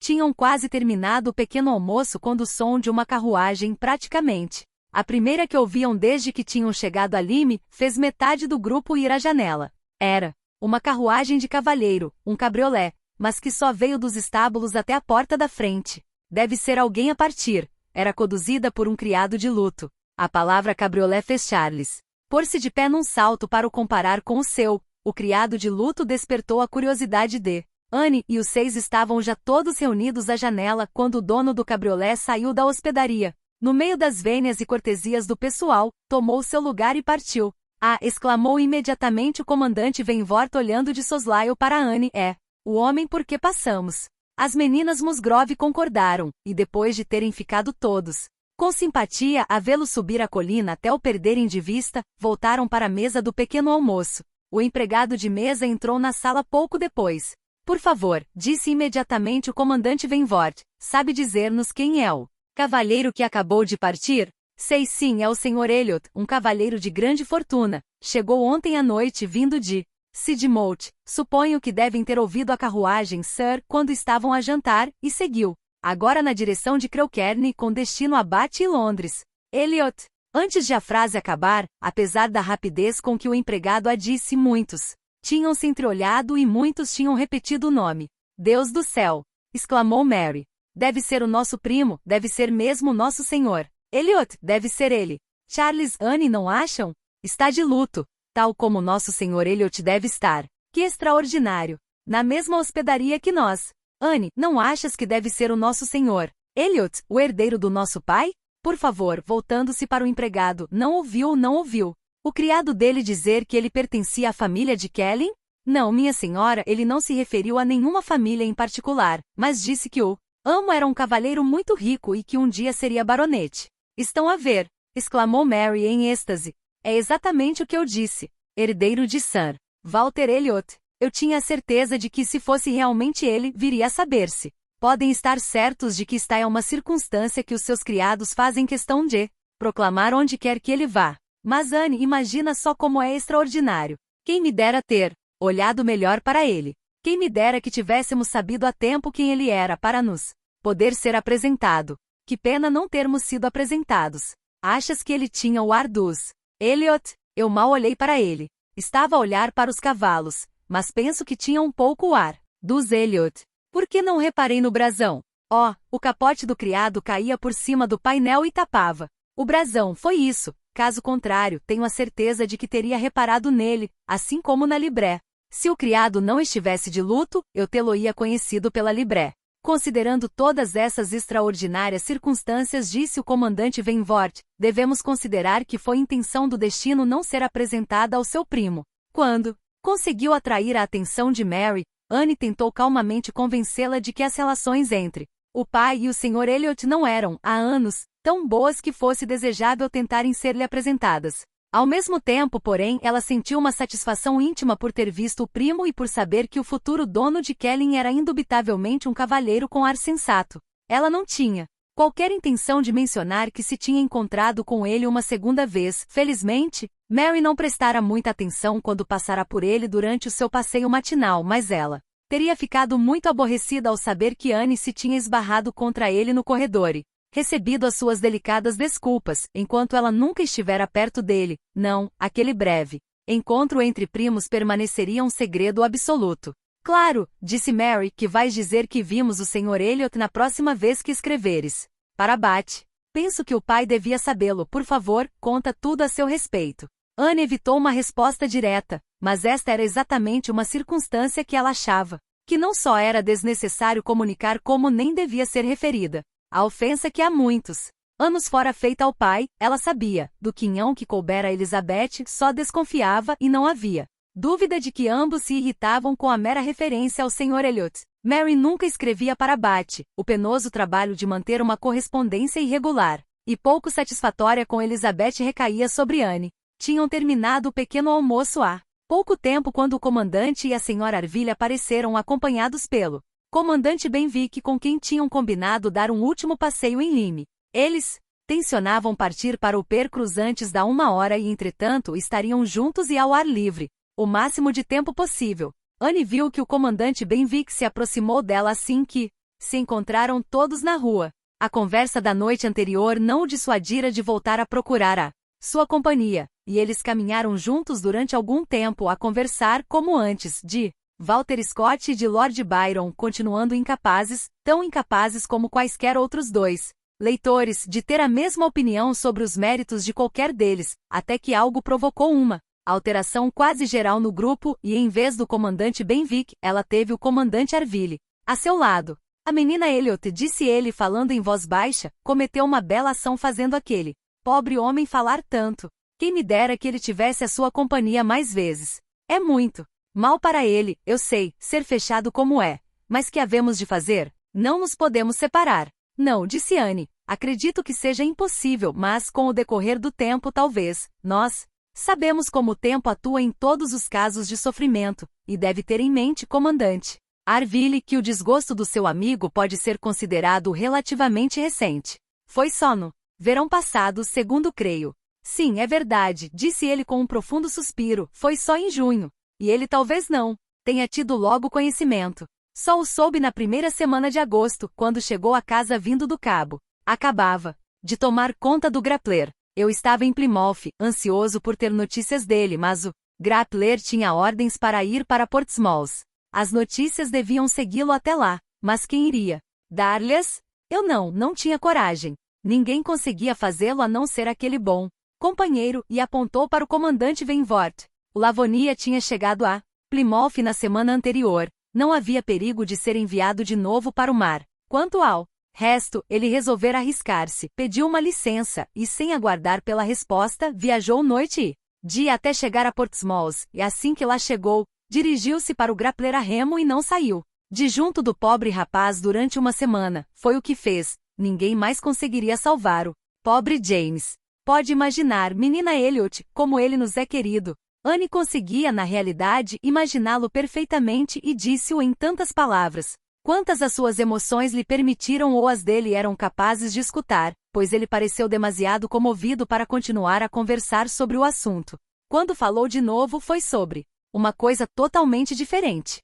Tinham quase terminado o pequeno almoço quando o som de uma carruagem, praticamente a primeira que ouviam desde que tinham chegado a Lyme, fez metade do grupo ir à janela. Era uma carruagem de cavalheiro, um cabriolé, mas que só veio dos estábulos até a porta da frente. Deve ser alguém a partir. Era conduzida por um criado de luto. A palavra cabriolé fez Charles pôr-se de pé num salto para o comparar com o seu. O criado de luto despertou a curiosidade de Annie, e os 6 estavam já todos reunidos à janela quando o dono do cabriolé saiu da hospedaria. No meio das vênias e cortesias do pessoal, tomou seu lugar e partiu. Ah! Exclamou imediatamente o comandante Venvort olhando de soslaio para Annie. É o homem por que passamos. As meninas Musgrove concordaram, e depois de terem ficado todos com simpatia a vê-lo subir a colina até o perderem de vista, voltaram para a mesa do pequeno almoço. O empregado de mesa entrou na sala pouco depois. Por favor, disse imediatamente o comandante Venvort, sabe dizer-nos quem é o cavalheiro que acabou de partir? Sei sim, é o Sr. Elliot, um cavalheiro de grande fortuna. Chegou ontem à noite vindo de Sidmouth. Suponho que devem ter ouvido a carruagem, Sir, quando estavam a jantar, e seguiu. Agora na direção de Crowkerne com destino a Bath e Londres. Elliot. Antes de a frase acabar, apesar da rapidez com que o empregado a disse, muitos tinham se entreolhado e muitos tinham repetido o nome. Deus do céu! Exclamou Mary. Deve ser o nosso primo, deve ser mesmo nosso senhor. Elliot, deve ser ele. Charles, Annie, não acham? Está de luto, tal como nosso senhor Elliot deve estar. Que extraordinário! Na mesma hospedaria que nós. Annie, não achas que deve ser o nosso senhor Elliot, o herdeiro do nosso pai? Por favor, voltando-se para o empregado, não ouviu. O criado dele dizer que ele pertencia à família de Kelly? Não, minha senhora, ele não se referiu a nenhuma família em particular, mas disse que o amo era um cavalheiro muito rico e que um dia seria baronete. Estão a ver, exclamou Mary em êxtase. É exatamente o que eu disse. Herdeiro de Sir Walter Elliot. Eu tinha a certeza de que se fosse realmente ele, viria a saber-se. Podem estar certos de que está é uma circunstância que os seus criados fazem questão de proclamar onde quer que ele vá. Mas Anne, imagina só como é extraordinário. Quem me dera ter olhado melhor para ele. Quem me dera que tivéssemos sabido a tempo quem ele era para nos poder ser apresentado. Que pena não termos sido apresentados. Achas que ele tinha o ar dos Elliot? Eu mal olhei para ele. Estava a olhar para os cavalos, mas penso que tinha um pouco o ar dos Elliot. Por que não reparei no brasão? Oh, o capote do criado caía por cima do painel e tapava o brasão, foi isso. Caso contrário, tenho a certeza de que teria reparado nele, assim como na libré. Se o criado não estivesse de luto, eu tê-lo-ia conhecido pela libré. Considerando todas essas extraordinárias circunstâncias, disse o comandante Venvort, devemos considerar que foi intenção do destino não ser apresentada ao seu primo. Quando conseguiu atrair a atenção de Mary, Anne tentou calmamente convencê-la de que as relações entre o pai e o Sr. Elliot não eram, há anos, tão boas que fosse desejável tentarem ser-lhe apresentadas. Ao mesmo tempo, porém, ela sentiu uma satisfação íntima por ter visto o primo e por saber que o futuro dono de Kelling era indubitavelmente um cavalheiro com ar sensato. Ela não tinha qualquer intenção de mencionar que se tinha encontrado com ele uma segunda vez. Felizmente, Mary não prestara muita atenção quando passara por ele durante o seu passeio matinal, mas ela teria ficado muito aborrecida ao saber que Anne se tinha esbarrado contra ele no corredor e recebido as suas delicadas desculpas, enquanto ela nunca estivera perto dele. Não, aquele breve encontro entre primos permaneceria um segredo absoluto. Claro, disse Mary, que vais dizer que vimos o Sr. Elliot na próxima vez que escreveres. Para Bat. Penso que o pai devia sabê-lo. Por favor, conta tudo a seu respeito. Anne evitou uma resposta direta, mas esta era exatamente uma circunstância que ela achava que não só era desnecessário comunicar como nem devia ser referida. A ofensa que há muitos anos fora feita ao pai, ela sabia, do quinhão que coubera a Elizabeth, só desconfiava e não havia dúvida de que ambos se irritavam com a mera referência ao Sr. Elliot. Mary nunca escrevia para Bat, o penoso trabalho de manter uma correspondência irregular e pouco satisfatória com Elizabeth recaía sobre Anne. Tinham terminado o pequeno almoço há pouco tempo quando o comandante e a Sra. Arville apareceram acompanhados pelo comandante Benwick, com quem tinham combinado dar um último passeio em Lyme. Eles tensionavam partir para o Percruz antes da 1 hora e, entretanto, estariam juntos e ao ar livre o máximo de tempo possível. Anne viu que o comandante Benwick se aproximou dela assim que se encontraram todos na rua. A conversa da noite anterior não o dissuadira de voltar a procurar a sua companhia, e eles caminharam juntos durante algum tempo a conversar como antes, de Walter Scott e de Lord Byron, continuando incapazes, tão incapazes como quaisquer outros dois leitores, de ter a mesma opinião sobre os méritos de qualquer deles, até que algo provocou uma alteração quase geral no grupo, e em vez do comandante Benwick, ela teve o comandante Arville a seu lado. A menina Elliot, disse ele falando em voz baixa, cometeu uma bela ação fazendo aquele pobre homem falar tanto. Quem me dera que ele tivesse a sua companhia mais vezes. É muito mal para ele, eu sei, ser fechado como é. Mas que havemos de fazer? Não nos podemos separar. Não, disse Anne. Acredito que seja impossível, mas com o decorrer do tempo talvez. Nós sabemos como o tempo atua em todos os casos de sofrimento, e deve ter em mente, comandante Arville, que o desgosto do seu amigo pode ser considerado relativamente recente. Foi só no verão passado, segundo creio. Sim, é verdade, disse ele com um profundo suspiro, foi só em junho. E ele talvez não tenha tido logo conhecimento. Só o soube na primeira semana de agosto, quando chegou à casa vindo do cabo. Acabava de tomar conta do Grappler. Eu estava em Plymouth, ansioso por ter notícias dele, mas o Grappler tinha ordens para ir para Portsmouth. As notícias deviam segui-lo até lá, mas quem iria dar-lhes? Eu não tinha coragem. Ninguém conseguia fazê-lo a não ser aquele bom companheiro, e apontou para o comandante Wainwright. O Lavonia tinha chegado a Plymouth na semana anterior. Não havia perigo de ser enviado de novo para o mar. Quanto ao resto, ele resolvera arriscar-se, pediu uma licença, e sem aguardar pela resposta, viajou noite e dia até chegar a Portsmouth, e assim que lá chegou, dirigiu-se para o Grappler a remo e não saiu de junto do pobre rapaz durante uma semana. Foi o que fez. Ninguém mais conseguiria salvar o pobre James. Pode imaginar, menina Elliot, como ele nos é querido. Anne conseguia, na realidade, imaginá-lo perfeitamente e disse-o em tantas palavras quantas as suas emoções lhe permitiram ou as dele eram capazes de escutar, pois ele pareceu demasiado comovido para continuar a conversar sobre o assunto. Quando falou de novo foi sobre uma coisa totalmente diferente.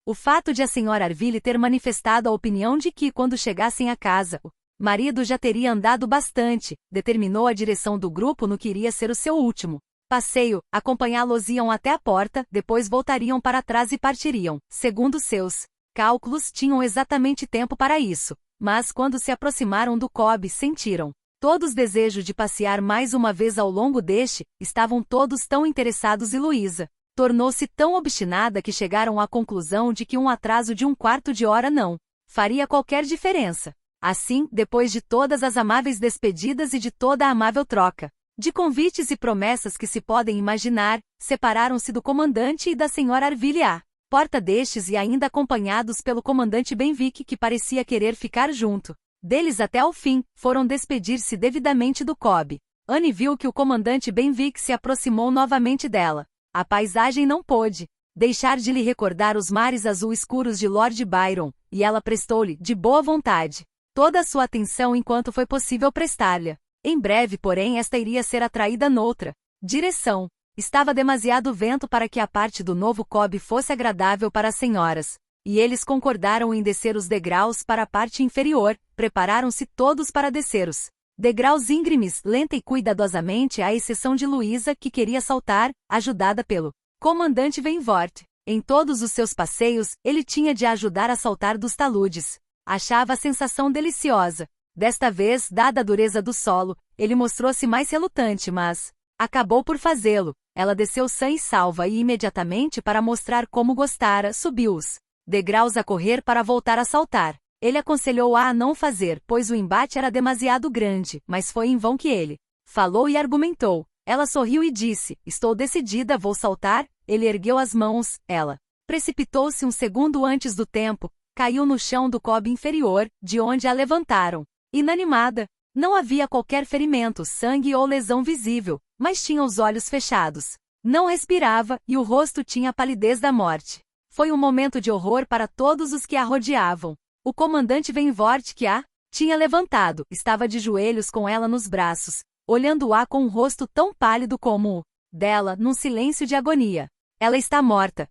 O fato de a Sra. Arville ter manifestado a opinião de que, quando chegassem a casa, o marido já teria andado bastante, determinou a direção do grupo no que iria ser o seu último passeio. Acompanhá-los-iam até a porta, depois voltariam para trás e partiriam. Segundo seus cálculos, tinham exatamente tempo para isso, mas quando se aproximaram do Cobb, sentiram todos desejo de passear mais uma vez ao longo deste. Estavam todos tão interessados e Luísa tornou-se tão obstinada que chegaram à conclusão de que um atraso de 1/4 de hora não faria qualquer diferença. Assim, depois de todas as amáveis despedidas e de toda a amável troca de convites e promessas que se podem imaginar, separaram-se do comandante e da Sra. Arville à porta destes e ainda acompanhados pelo comandante Benwick, que parecia querer ficar junto deles até ao fim, foram despedir-se devidamente do Cobb. Anne viu que o comandante Benwick se aproximou novamente dela. A paisagem não pôde deixar de lhe recordar os mares azul escuros de Lord Byron, e ela prestou-lhe, de boa vontade, toda a sua atenção enquanto foi possível prestar-lhe. Em breve, porém, esta iria ser atraída noutra direção. Estava demasiado vento para que a parte do novo Cobb fosse agradável para as senhoras, e eles concordaram em descer os degraus para a parte inferior. Prepararam-se todos para descer os degraus íngremes, lenta e cuidadosamente, à exceção de Luísa, que queria saltar, ajudada pelo comandante Venvort. Em todos os seus passeios, ele tinha de a ajudar a saltar dos taludes. Achava a sensação deliciosa. Desta vez, dada a dureza do solo, ele mostrou-se mais relutante, mas acabou por fazê-lo. Ela desceu sã e salva e imediatamente, para mostrar como gostara, subiu os degraus a correr para voltar a saltar. Ele aconselhou-a a não fazer, pois o embate era demasiado grande, mas foi em vão que ele falou e argumentou. Ela sorriu e disse: estou decidida, vou saltar. Ele ergueu as mãos. Ela precipitou-se um segundo antes do tempo, caiu no chão do Cobb inferior, de onde a levantaram. Inanimada. Não havia qualquer ferimento, sangue ou lesão visível, mas tinha os olhos fechados. Não respirava, e o rosto tinha a palidez da morte. Foi um momento de horror para todos os que a rodeavam. O comandante Venvort, que a tinha levantado, estava de joelhos com ela nos braços, olhando-a com um rosto tão pálido como o dela, num silêncio de agonia. Ela está morta,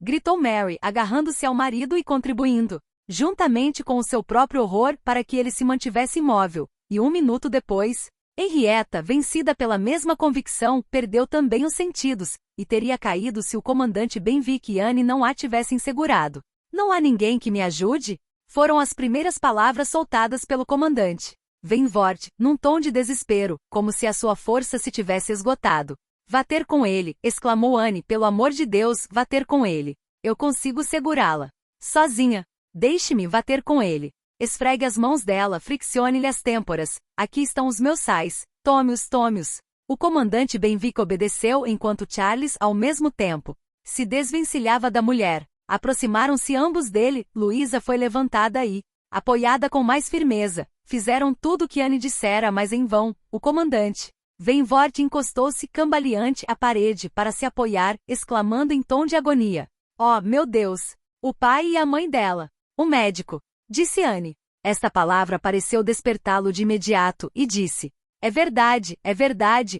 gritou Mary, agarrando-se ao marido e contribuindo, juntamente com o seu próprio horror, para que ele se mantivesse imóvel, e um minuto depois, Henrietta, vencida pela mesma convicção, perdeu também os sentidos, e teria caído se o comandante Benwick e Anne não a tivessem segurado. Não há ninguém que me ajude? Foram as primeiras palavras soltadas pelo comandante Venvort, num tom de desespero, como se a sua força se tivesse esgotado. Vá ter com ele, exclamou Anne, pelo amor de Deus, vá ter com ele. Eu consigo segurá-la. Sozinha. Deixe-me vá ter com ele. Esfregue as mãos dela, friccione-lhe as têmporas. Aqui estão os meus sais. Tome-os, tome-os. O comandante Benwick obedeceu enquanto Charles, ao mesmo tempo, se desvencilhava da mulher. Aproximaram-se ambos dele. Luísa foi levantada e, apoiada com mais firmeza, fizeram tudo o que Anne dissera, mas em vão. O comandante Venvort encostou-se cambaleante à parede para se apoiar, exclamando em tom de agonia: oh, meu Deus! O pai e a mãe dela. O médico, disse Anne. Esta palavra pareceu despertá-lo de imediato, e disse: é verdade,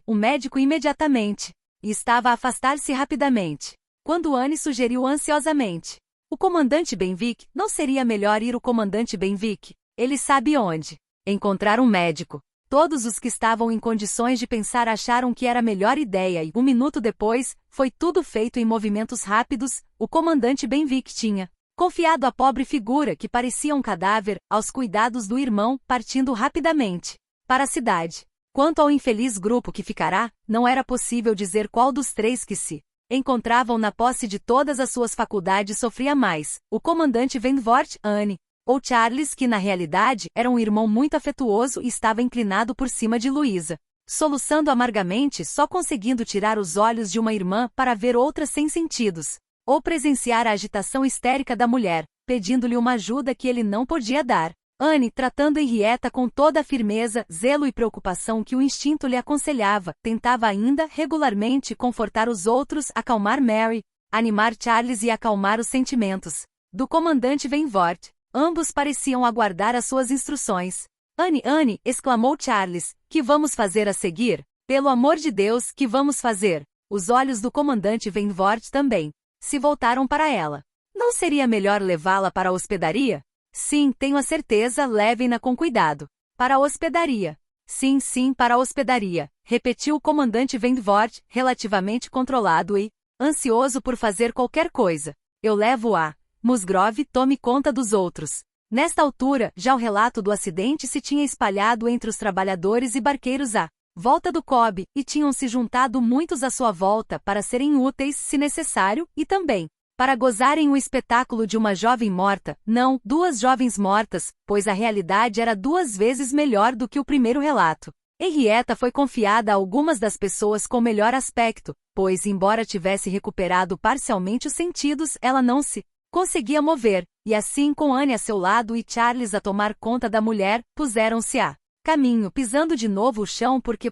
o médico imediatamente. E estava a afastar-se rapidamente, quando Anne sugeriu ansiosamente: o comandante Benwick, não seria melhor ir o comandante Benwick? Ele sabe onde encontrar um médico. Todos os que estavam em condições de pensar acharam que era a melhor ideia e, um minuto depois, foi tudo feito em movimentos rápidos. O comandante Benwick tinha confiado a pobre figura, que parecia um cadáver, aos cuidados do irmão, partindo rapidamente para a cidade. Quanto ao infeliz grupo que ficará, não era possível dizer qual dos três que se encontravam na posse de todas as suas faculdades sofria mais: o comandante Venvort, Anne, ou Charles, que na realidade era um irmão muito afetuoso e estava inclinado por cima de Luísa, soluçando amargamente, só conseguindo tirar os olhos de uma irmã para ver outra sem sentidos, ou presenciar a agitação histérica da mulher, pedindo-lhe uma ajuda que ele não podia dar. Anne, tratando Henrietta com toda a firmeza, zelo e preocupação que o instinto lhe aconselhava, tentava ainda, regularmente, confortar os outros, acalmar Mary, animar Charles e acalmar os sentimentos do comandante Venvort. Ambos pareciam aguardar as suas instruções. Anne, exclamou Charles, que vamos fazer a seguir? Pelo amor de Deus, que vamos fazer? Os olhos do comandante Venvort também se voltaram para ela. Não seria melhor levá-la para a hospedaria? Sim, tenho a certeza, levem-na com cuidado. Para a hospedaria. Sim, para a hospedaria, repetiu o comandante Venvort, relativamente controlado e ansioso por fazer qualquer coisa. Eu levo-a. Musgrove, tome conta dos outros. Nesta altura, já o relato do acidente se tinha espalhado entre os trabalhadores e barqueiros à volta do Cobb, e tinham se juntado muitos à sua volta para serem úteis, se necessário, e também para gozarem o espetáculo de uma jovem morta, não, duas jovens mortas, pois a realidade era 2 vezes melhor do que o primeiro relato. Henrietta foi confiada a algumas das pessoas com melhor aspecto, pois, embora tivesse recuperado parcialmente os sentidos, ela não se conseguia mover, e assim, com Anne a seu lado e Charles a tomar conta da mulher, puseram-se a caminho, pisando de novo o chão porque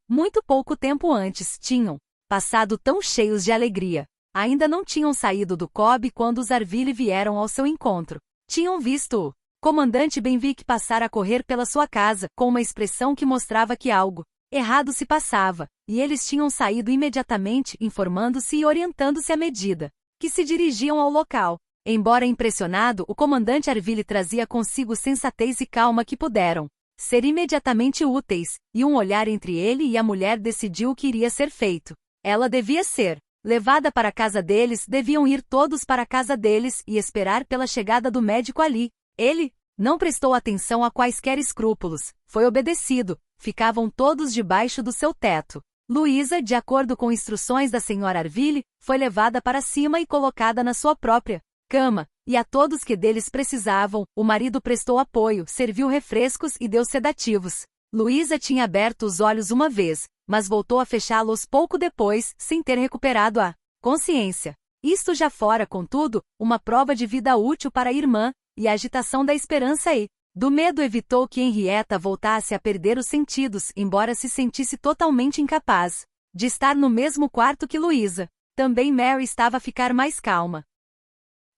muito pouco tempo antes, tinham passado tão cheios de alegria. Ainda não tinham saído do Cobb quando os Arville vieram ao seu encontro. Tinham visto-o Comandante Benwick passara a correr pela sua casa, com uma expressão que mostrava que algo errado se passava, e eles tinham saído imediatamente, informando-se e orientando-se à medida que se dirigiam ao local. Embora impressionado, o comandante Arville trazia consigo sensatez e calma que puderam ser imediatamente úteis, e um olhar entre ele e a mulher decidiu o que iria ser feito. Ela devia ser levada para a casa deles, deviam ir todos para a casa deles e esperar pela chegada do médico ali. Ele não prestou atenção a quaisquer escrúpulos, foi obedecido, ficavam todos debaixo do seu teto. Luísa, de acordo com instruções da senhora Arville, foi levada para cima e colocada na sua própria cama, e a todos que deles precisavam, o marido prestou apoio, serviu refrescos e deu sedativos. Luísa tinha aberto os olhos uma vez, mas voltou a fechá-los pouco depois, sem ter recuperado a consciência. Isto já fora, contudo, uma prova de vida útil para a irmã, e a agitação da esperança e do medo evitou que Henrietta voltasse a perder os sentidos, embora se sentisse totalmente incapaz de estar no mesmo quarto que Luísa. Também Mary estava a ficar mais calma.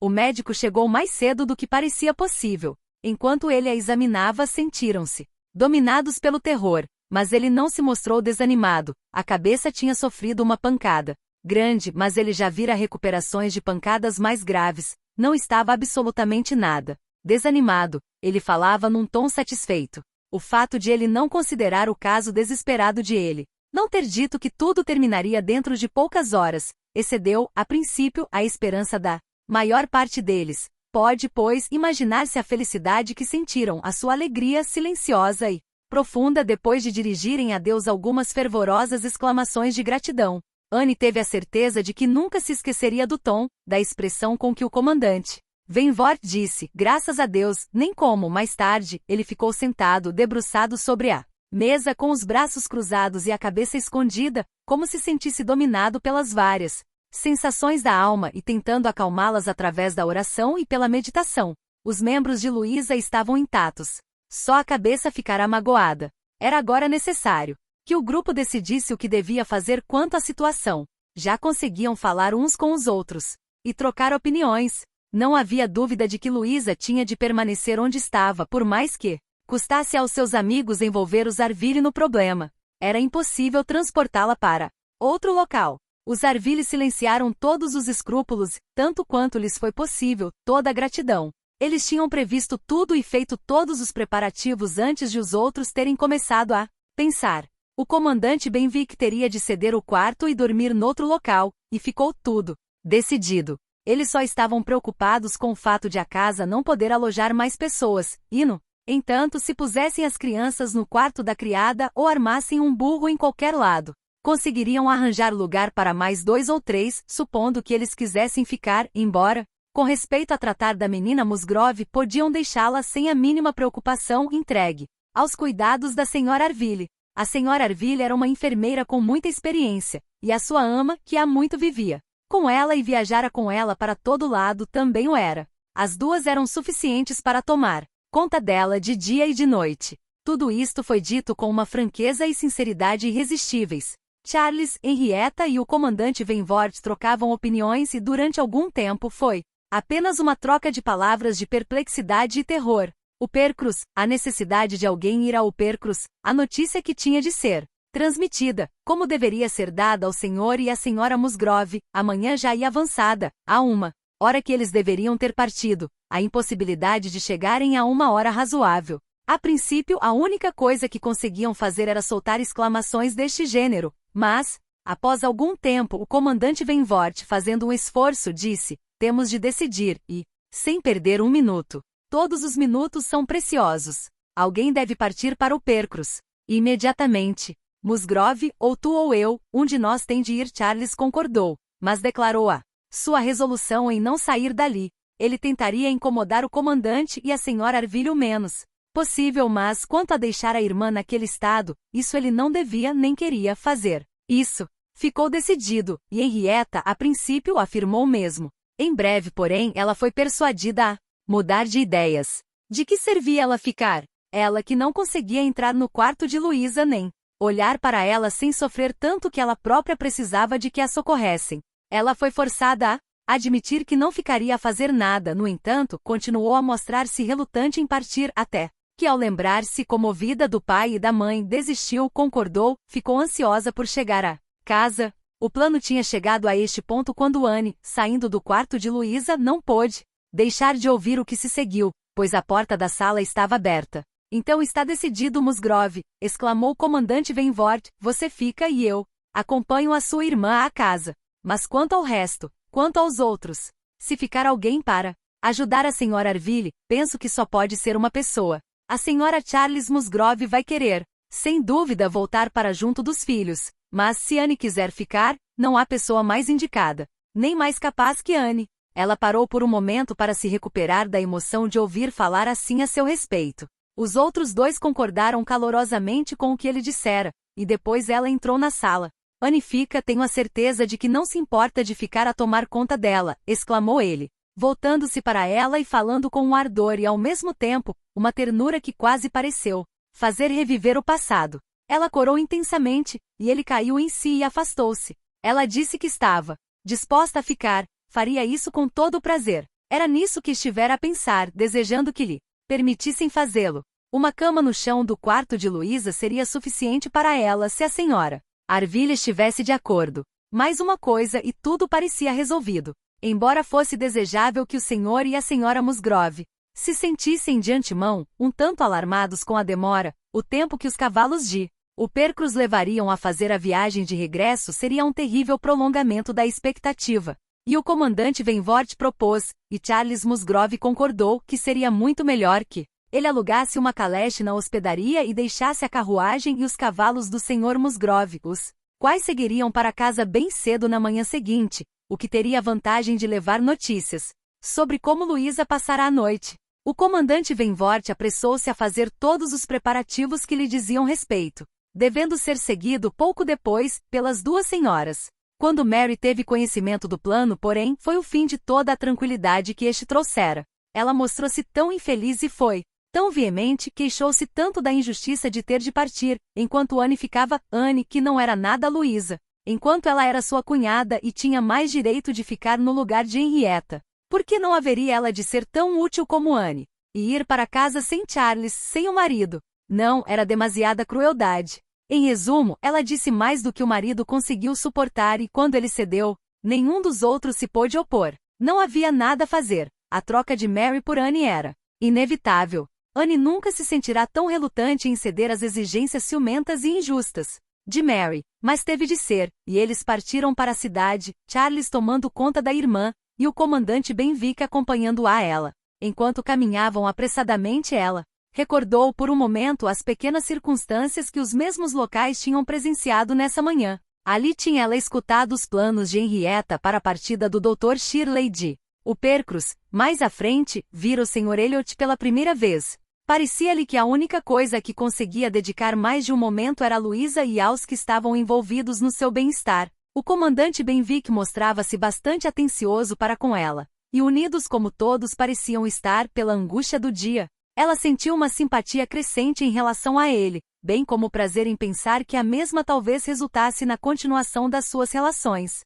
O médico chegou mais cedo do que parecia possível. Enquanto ele a examinava, sentiram-se dominados pelo terror, mas ele não se mostrou desanimado. A cabeça tinha sofrido uma pancada grande, mas ele já vira recuperações de pancadas mais graves. Não estava absolutamente nada desanimado, ele falava num tom satisfeito. O fato de ele não considerar o caso desesperado de ele não ter dito que tudo terminaria dentro de poucas horas, excedeu, a princípio, a esperança da maior parte deles. Pode, pois, imaginar-se a felicidade que sentiram, a sua alegria silenciosa e profunda depois de dirigirem a Deus algumas fervorosas exclamações de gratidão. Anne teve a certeza de que nunca se esqueceria do tom, da expressão com que o comandante Benwick disse, graças a Deus, nem como, mais tarde, ele ficou sentado, debruçado sobre a mesa com os braços cruzados e a cabeça escondida, como se sentisse dominado pelas várias sensações da alma e tentando acalmá-las através da oração e pela meditação. Os membros de Luísa estavam intactos. Só a cabeça ficara magoada. Era agora necessário que o grupo decidisse o que devia fazer quanto à situação. Já conseguiam falar uns com os outros e trocar opiniões. Não havia dúvida de que Luísa tinha de permanecer onde estava, por mais que custasse aos seus amigos envolver os Arville no problema. Era impossível transportá-la para outro local. Os Arville silenciaram todos os escrúpulos, tanto quanto lhes foi possível, toda a gratidão. Eles tinham previsto tudo e feito todos os preparativos antes de os outros terem começado a pensar. O comandante Benwick teria de ceder o quarto e dormir noutro local, e ficou tudo decidido. Eles só estavam preocupados com o fato de a casa não poder alojar mais pessoas, e no entanto, se pusessem as crianças no quarto da criada ou armassem um burro em qualquer lado, conseguiriam arranjar lugar para mais 2 ou 3, supondo que eles quisessem ficar, embora, com respeito a tratar da menina Musgrove, podiam deixá-la sem a mínima preocupação, entregue aos cuidados da senhora Arville. A senhora Arville era uma enfermeira com muita experiência, e a sua ama, que há muito vivia com ela e viajara com ela para todo lado, também o era. As duas eram suficientes para tomar conta dela de dia e de noite. Tudo isto foi dito com uma franqueza e sinceridade irresistíveis. Charles, Henrietta e o comandante Benwick trocavam opiniões e durante algum tempo foi apenas uma troca de palavras de perplexidade e terror. O Percruz, a necessidade de alguém ir ao Percruz, a notícia que tinha de ser transmitida, como deveria ser dada ao senhor e à senhora Musgrove, amanhã já ia avançada, a uma hora que eles deveriam ter partido, a impossibilidade de chegarem a uma hora razoável. A princípio, a única coisa que conseguiam fazer era soltar exclamações deste gênero, mas, após algum tempo, o comandante Benwick, fazendo um esforço, disse, temos de decidir, e, sem perder um minuto, todos os minutos são preciosos. Alguém deve partir para o Percruz. Imediatamente. Musgrove, ou tu ou eu, um de nós tem de ir. Charles concordou, mas declarou a sua resolução em não sair dali. Ele tentaria incomodar o comandante e a senhora Arville o menos possível, mas quanto a deixar a irmã naquele estado, isso ele não devia nem queria fazer. Isso ficou decidido, e Henrietta, a princípio, afirmou mesmo. Em breve, porém, ela foi persuadida a mudar de ideias. De que servia ela ficar? Ela que não conseguia entrar no quarto de Luísa nem olhar para ela sem sofrer tanto que ela própria precisava de que a socorressem. Ela foi forçada a admitir que não ficaria a fazer nada, no entanto, continuou a mostrar-se relutante em partir, até que, ao lembrar-se comovida do pai e da mãe, desistiu, concordou, ficou ansiosa por chegar à casa. O plano tinha chegado a este ponto quando Anne, saindo do quarto de Luísa, não pôde deixar de ouvir o que se seguiu, pois a porta da sala estava aberta. Então está decidido, Musgrove, exclamou o comandante Venvort, você fica e eu acompanho a sua irmã à casa. Mas quanto ao resto, quanto aos outros, se ficar alguém para ajudar a senhora Arville, penso que só pode ser uma pessoa. A senhora Charles Musgrove vai querer, sem dúvida, voltar para junto dos filhos, mas se Anne quiser ficar, não há pessoa mais indicada, nem mais capaz que Anne. Ela parou por um momento para se recuperar da emoção de ouvir falar assim a seu respeito. Os outros dois concordaram calorosamente com o que ele dissera, e depois ela entrou na sala. Anne fica, tenho a certeza de que não se importa de ficar a tomar conta dela, exclamou ele, voltando-se para ela e falando com um ardor e ao mesmo tempo, uma ternura que quase pareceu fazer reviver o passado. Ela corou intensamente, e ele caiu em si e afastou-se. Ela disse que estava disposta a ficar, faria isso com todo o prazer. Era nisso que estivera a pensar, desejando que lhe permitissem fazê-lo. Uma cama no chão do quarto de Luísa seria suficiente para ela se a senhora Arville estivesse de acordo. Mais uma coisa e tudo parecia resolvido. Embora fosse desejável que o senhor e a senhora Musgrove se sentissem de antemão, um tanto alarmados com a demora, o tempo que os cavalos de o Percrus levariam a fazer a viagem de regresso seria um terrível prolongamento da expectativa. E o comandante Venvort propôs, e Charles Musgrove concordou, que seria muito melhor que ele alugasse uma caleche na hospedaria e deixasse a carruagem e os cavalos do Sr. Musgrove, os quais seguiriam para casa bem cedo na manhã seguinte, o que teria a vantagem de levar notícias sobre como Luísa passará a noite. O comandante Venvort apressou-se a fazer todos os preparativos que lhe diziam respeito, devendo ser seguido pouco depois, pelas duas senhoras. Quando Mary teve conhecimento do plano, porém, foi o fim de toda a tranquilidade que este trouxera. Ela mostrou-se tão infeliz e foi tão veemente, queixou-se tanto da injustiça de ter de partir, enquanto Anne ficava, Anne, que não era nada a Luísa, enquanto ela era sua cunhada e tinha mais direito de ficar no lugar de Henrietta. Por que não haveria ela de ser tão útil como Anne? E ir para casa sem Charles, sem o marido? Não, era demasiada crueldade. Em resumo, ela disse mais do que o marido conseguiu suportar e, quando ele cedeu, nenhum dos outros se pôde opor. Não havia nada a fazer. A troca de Mary por Anne era inevitável. Anne nunca se sentirá tão relutante em ceder às exigências ciumentas e injustas de Mary, mas teve de ser, e eles partiram para a cidade, Charles tomando conta da irmã, e o comandante Benwick acompanhando-a ela. Enquanto caminhavam apressadamente, ela recordou por um momento as pequenas circunstâncias que os mesmos locais tinham presenciado nessa manhã. Ali tinha ela escutado os planos de Henrietta para a partida do Dr. Shirley de o Percrus. Mais à frente, vira o Sr. Elliot pela primeira vez. Parecia-lhe que a única coisa a que conseguia dedicar mais de um momento era a Luísa e aos que estavam envolvidos no seu bem-estar. O comandante Benwick mostrava-se bastante atencioso para com ela, e unidos como todos pareciam estar pela angústia do dia, ela sentiu uma simpatia crescente em relação a ele, bem como o prazer em pensar que a mesma talvez resultasse na continuação das suas relações.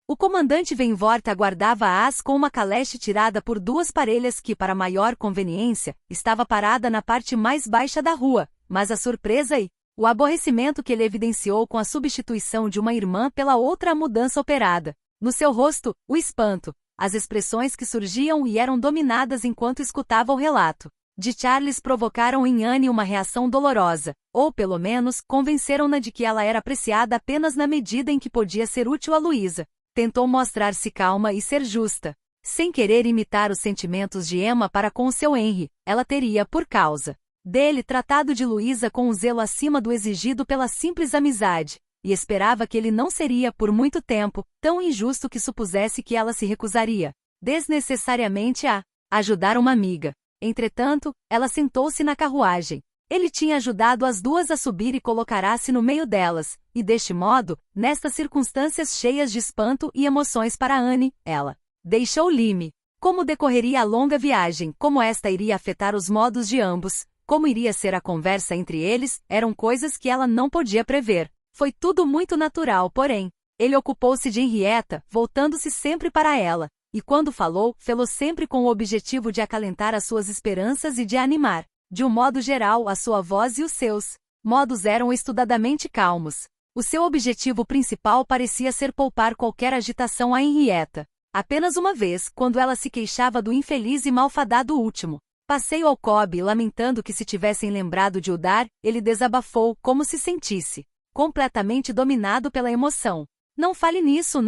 O comandante Venvort aguardava-as com uma caleche tirada por duas parelhas que, para maior conveniência, estava parada na parte mais baixa da rua, mas a surpresa e o aborrecimento que ele evidenciou com a substituição de uma irmã pela outra a mudança operada. No seu rosto, o espanto, as expressões que surgiam e eram dominadas enquanto escutava o relato de Charles provocaram em Anne uma reação dolorosa, ou pelo menos, convenceram-na de que ela era apreciada apenas na medida em que podia ser útil a Luísa. Tentou mostrar-se calma e ser justa. Sem querer imitar os sentimentos de Emma para com o seu Henry, ela teria, por causa dele, tratado de Luísa com um zelo acima do exigido pela simples amizade, e esperava que ele não seria, por muito tempo, tão injusto que supusesse que ela se recusaria desnecessariamente a ajudar uma amiga. Entretanto, ela sentou-se na carruagem. Ele tinha ajudado as duas a subir e colocará-se no meio delas, e deste modo, nestas circunstâncias cheias de espanto e emoções para Anne, ela deixou Lyme. Como decorreria a longa viagem, como esta iria afetar os modos de ambos, como iria ser a conversa entre eles, eram coisas que ela não podia prever. Foi tudo muito natural, porém, Ele ocupou-se de Henrietta, voltando-se sempre para ela, e quando falou, fê-lo sempre com o objetivo de acalentar as suas esperanças e de animar, de um modo geral, a sua voz e os seus modos eram estudadamente calmos. O seu objetivo principal parecia ser poupar qualquer agitação a Henrietta. Apenas uma vez, quando ela se queixava do infeliz e malfadado último passeio ao Cobb, lamentando que se tivessem lembrado de o dar, ele desabafou, como se sentisse completamente dominado pela emoção. Não fale nisso,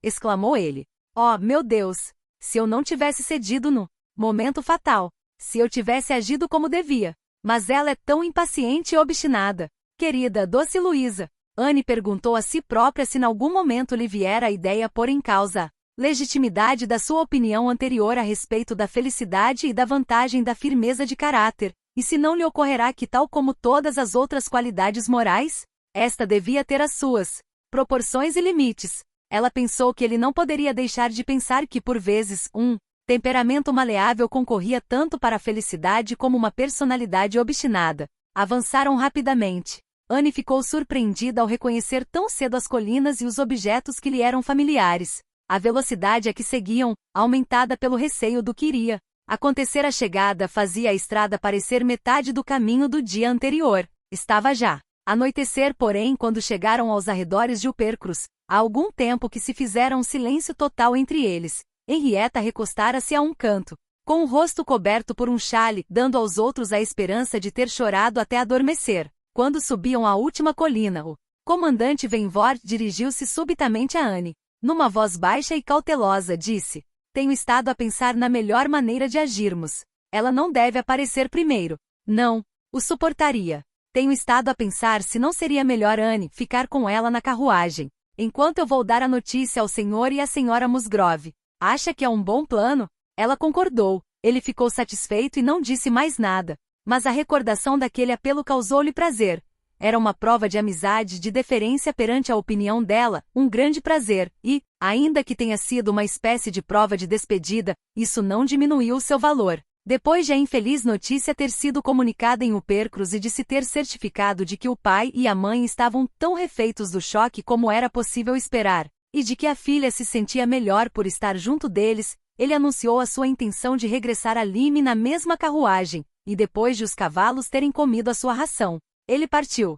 exclamou ele. Oh, meu Deus! Se eu não tivesse cedido no momento fatal, se eu tivesse agido como devia. Mas ela é tão impaciente e obstinada. Querida, doce Luísa, Anne perguntou a si própria se em algum momento lhe viera a ideia pôr em causa a legitimidade da sua opinião anterior a respeito da felicidade e da vantagem da firmeza de caráter, e se não lhe ocorrerá que, tal como todas as outras qualidades morais, esta devia ter as suas proporções e limites. Ela pensou que ele não poderia deixar de pensar que, por vezes, um temperamento maleável concorria tanto para a felicidade como uma personalidade obstinada. Avançaram rapidamente. Anne ficou surpreendida ao reconhecer tão cedo as colinas e os objetos que lhe eram familiares. A velocidade a que seguiam, aumentada pelo receio do que iria acontecer à chegada, fazia a estrada parecer metade do caminho do dia anterior. Estava já anoitecer, porém, quando chegaram aos arredores de Uppercross. Há algum tempo que se fizera um silêncio total entre eles. Henrietta recostara-se a um canto, com o rosto coberto por um chale, dando aos outros a esperança de ter chorado até adormecer. Quando subiam a última colina, o comandante Venvord dirigiu-se subitamente a Anne. Numa voz baixa e cautelosa, disse: tenho estado a pensar na melhor maneira de agirmos. Ela não deve aparecer primeiro. Não o suportaria. Tenho estado a pensar se não seria melhor Anne ficar com ela na carruagem, enquanto eu vou dar a notícia ao senhor e à senhora Musgrove. Acha que é um bom plano? Ela concordou. Ele ficou satisfeito e não disse mais nada. Mas a recordação daquele apelo causou-lhe prazer. Era uma prova de amizade, de deferência perante a opinião dela, um grande prazer, e, ainda que tenha sido uma espécie de prova de despedida, isso não diminuiu o seu valor. Depois de a infeliz notícia ter sido comunicada em Uppercross e de se ter certificado de que o pai e a mãe estavam tão refeitos do choque como era possível esperar, e de que a filha se sentia melhor por estar junto deles, ele anunciou a sua intenção de regressar a Lyme na mesma carruagem, e depois de os cavalos terem comido a sua ração, ele partiu.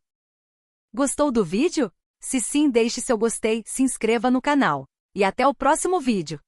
Gostou do vídeo? Se sim, deixe seu gostei, se inscreva no canal. E até o próximo vídeo.